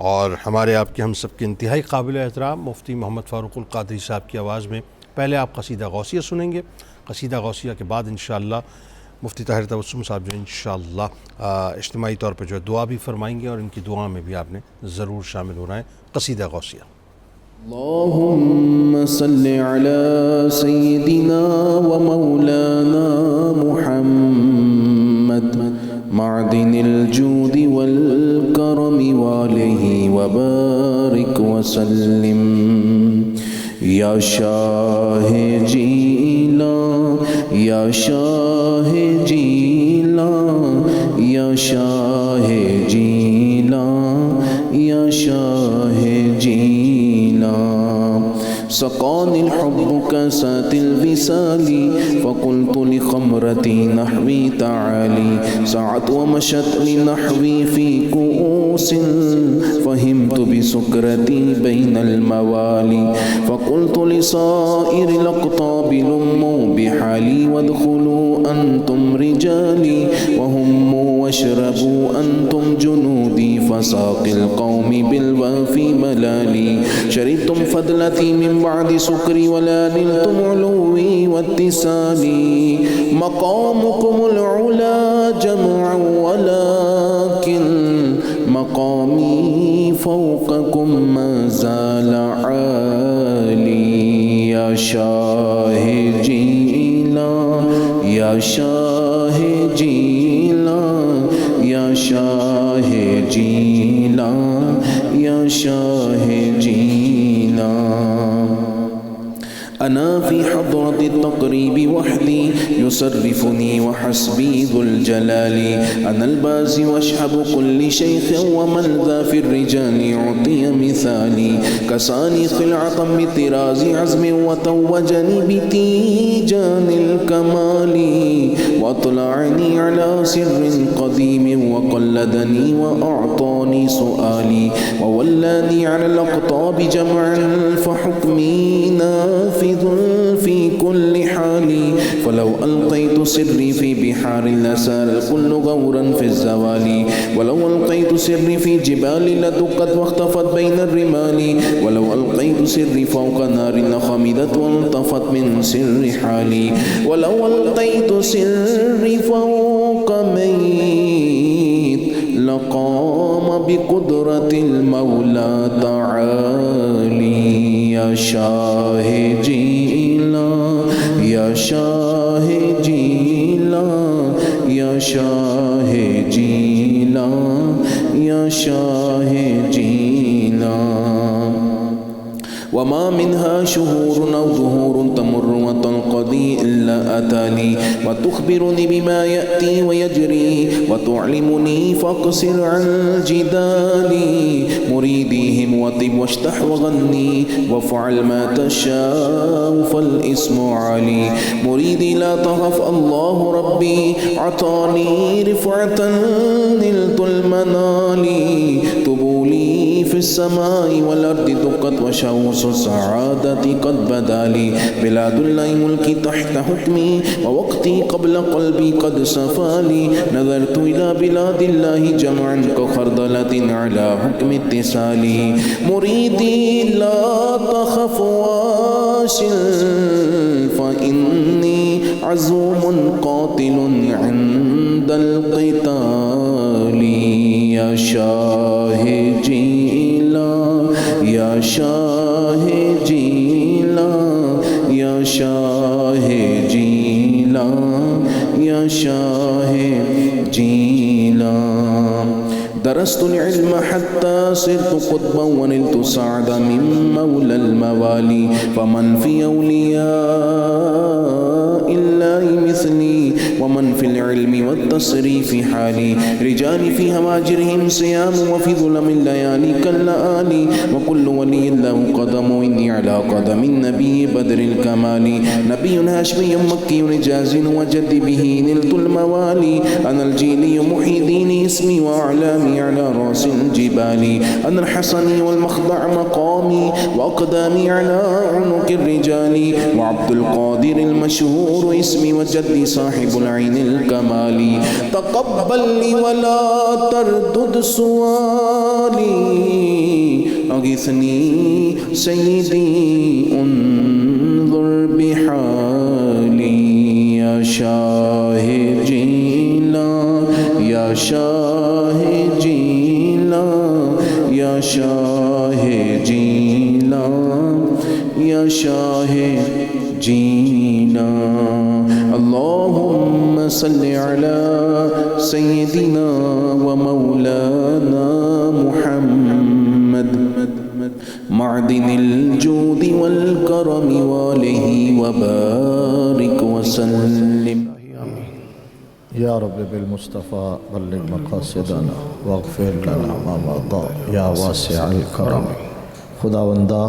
B: اور ہمارے آپ کے ہم سب کے انتہائی قابل احترام مفتی محمد فاروق القادری صاحب کی آواز میں پہلے آپ قصیدہ غوثیہ سنیں گے. قصیدہ غوثیہ کے بعد انشاءاللہ مفتی طاہر تبسم صاحب جو انشاءاللہ اجتماعی طور پہ جو ہے دعا بھی فرمائیں گے، اور ان کی دعا میں بھی آپ نے ضرور شامل ہونا ہے. قصیدہ غوثیہ.
H: اللهم صل على سيدنا ومولانا محمد معدن الجود والكرم وآله وبارك وسلم. يا شاہ جیلان، یا شاہ جیلان، یا شاہ جیلان، یا شاہ جیلان. سقاني الحب كاسات الوصال فقلت لخمرتي نحوي تعالي سعت ومشت لنحوي في كؤوس فهمت بسكرتي بين الموالي فقلت لصائر الأقطاب لموا بحالي وادخلوا أنتم رجالي وهموا واشربوا أنتم جنودي فساق القوم بالوافي ملالي شربتم فضلتي من بعد سكري ولا نلتم علوي واتسالي مقامكم العلا جمع ولكن مقامي فوقكم ما زال عالي. يا شاہ جیلان، یا شاہ جیلان، یا شاہ جیلان، یا شاہ جیلان. أنا في حضرة التقريب وحدي يصرفني وحسبي ذو الجلال. أنا البازي واشهب كل شيخ ومن ذا في الرجال يعطي مثالي. كساني خلعة بطراز عزم وتوجني بتيجان الكمال وأطلعني على سر قديم وقلدني وأعطاني سؤالي وولاني على الأقطاب جمعا فحكمي نافذ في كل حال فلو ألقيت سري في بحار لسال الكل غورا في الزوال ولو ألقيت سري في جبال لدقت واختفت بين الرمال ولو ألقيت سري فوق نار لخمدت والطفت من سر حالي ولو ألقيت سري فوق ميت لقام بقدرة المولى تعالي يا شاهدينا يا شاهدينا يا شاهدينا يا شاهدينا وما منها شهور أو ظهور تمر وتنقضي إلا أتاني وتخبرني بما يأتي ويجري وتعلمني فاقصر عن جدالي مريديهم وطب واشتح وغني وافعل ما تشاء فالاسم علي مريدي لا تخف الله ربي عطاني رفعة نلت المنال طبولي في السماء والأرض دقت وشوص السعادة قد بدا لي بلاد الله ملكي تحت حكمي ووقتي قبل قلبي قد صفالي نظرت إلى بلاد الله جمعا كخردلة على حكم اتصالي مريدي لا تخف واصل فإني عزوم قاتل عند القتال يا شاهدي لا يا شاهدي لا يا شاهدي لا يا شاهدي لا درست العلم حتى صرت قطبا ونلت سعد من مولى الموالي فمن في أولياء الله مثلي ومن في العلم والتصريف حالي رجال في هواجرهم صيام وفي ظلم الليالي كاللآلي وكل ولي له قدم إني على قدم النبي بدر الكمال نبي هاشمي مكي رجاز وجد به نلت الموالي أنا الجيلي محي ديني اسمي وأعلامي على رأس الجبال أنا الحسني والمخضع مقامي وأقدامي على عنق الرجال وعبد القادر المشهور اسمي وجدي صاحب العين الكمال تقبل لي ولا تردد سؤالي أغثني سيدي انظر بحالي يا شاهدي لا يا شاهدي لا يا شاهدي لا يا شاهدي لا اللهم صل على سيدنا ومولانا محمد معدن الجود والكرم وآله وبارك وسلم
I: یا رب بالمصطفیٰ بلغ مقاصدنا واغفر لنا ما مضى یا واسع الکرم خداوندہ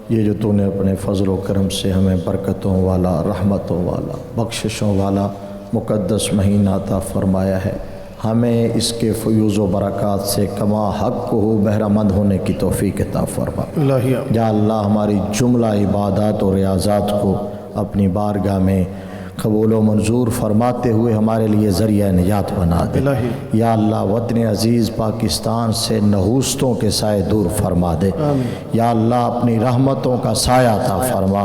I: یہ جو تو نے اپنے فضل و کرم سے ہمیں برکتوں والا رحمتوں والا بخششوں والا مقدس مہینہ عطا فرمایا ہے ہمیں اس کے فیوز و برکات سے کما حق کو بہرہ مند ہونے کی توفیق عطا فرما یا اللہ ہماری جملہ عبادات و ریاضات کو اپنی بارگاہ میں قبول و منظور فرماتے ہوئے ہمارے لیے ذریعہ نجات بنا دے یا اللہ وطن عزیز پاکستان سے نحوستوں کے سائے دور فرما دے یا اللہ اپنی رحمتوں کا سایہ عطا فرما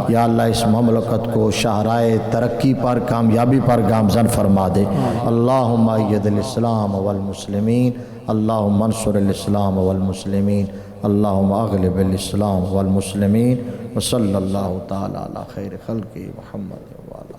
I: یا اللہ اس مملکت کو شاہراہ ترقی پر کامیابی پر گامزن فرما دے اللہم اید الاسلام والمسلمین اللہم انصر الاسلام والمسلمین اللہم اغلب الاسلام والمسلمین وصلی اللہ تعالی علی خیر خلق محمد وعلا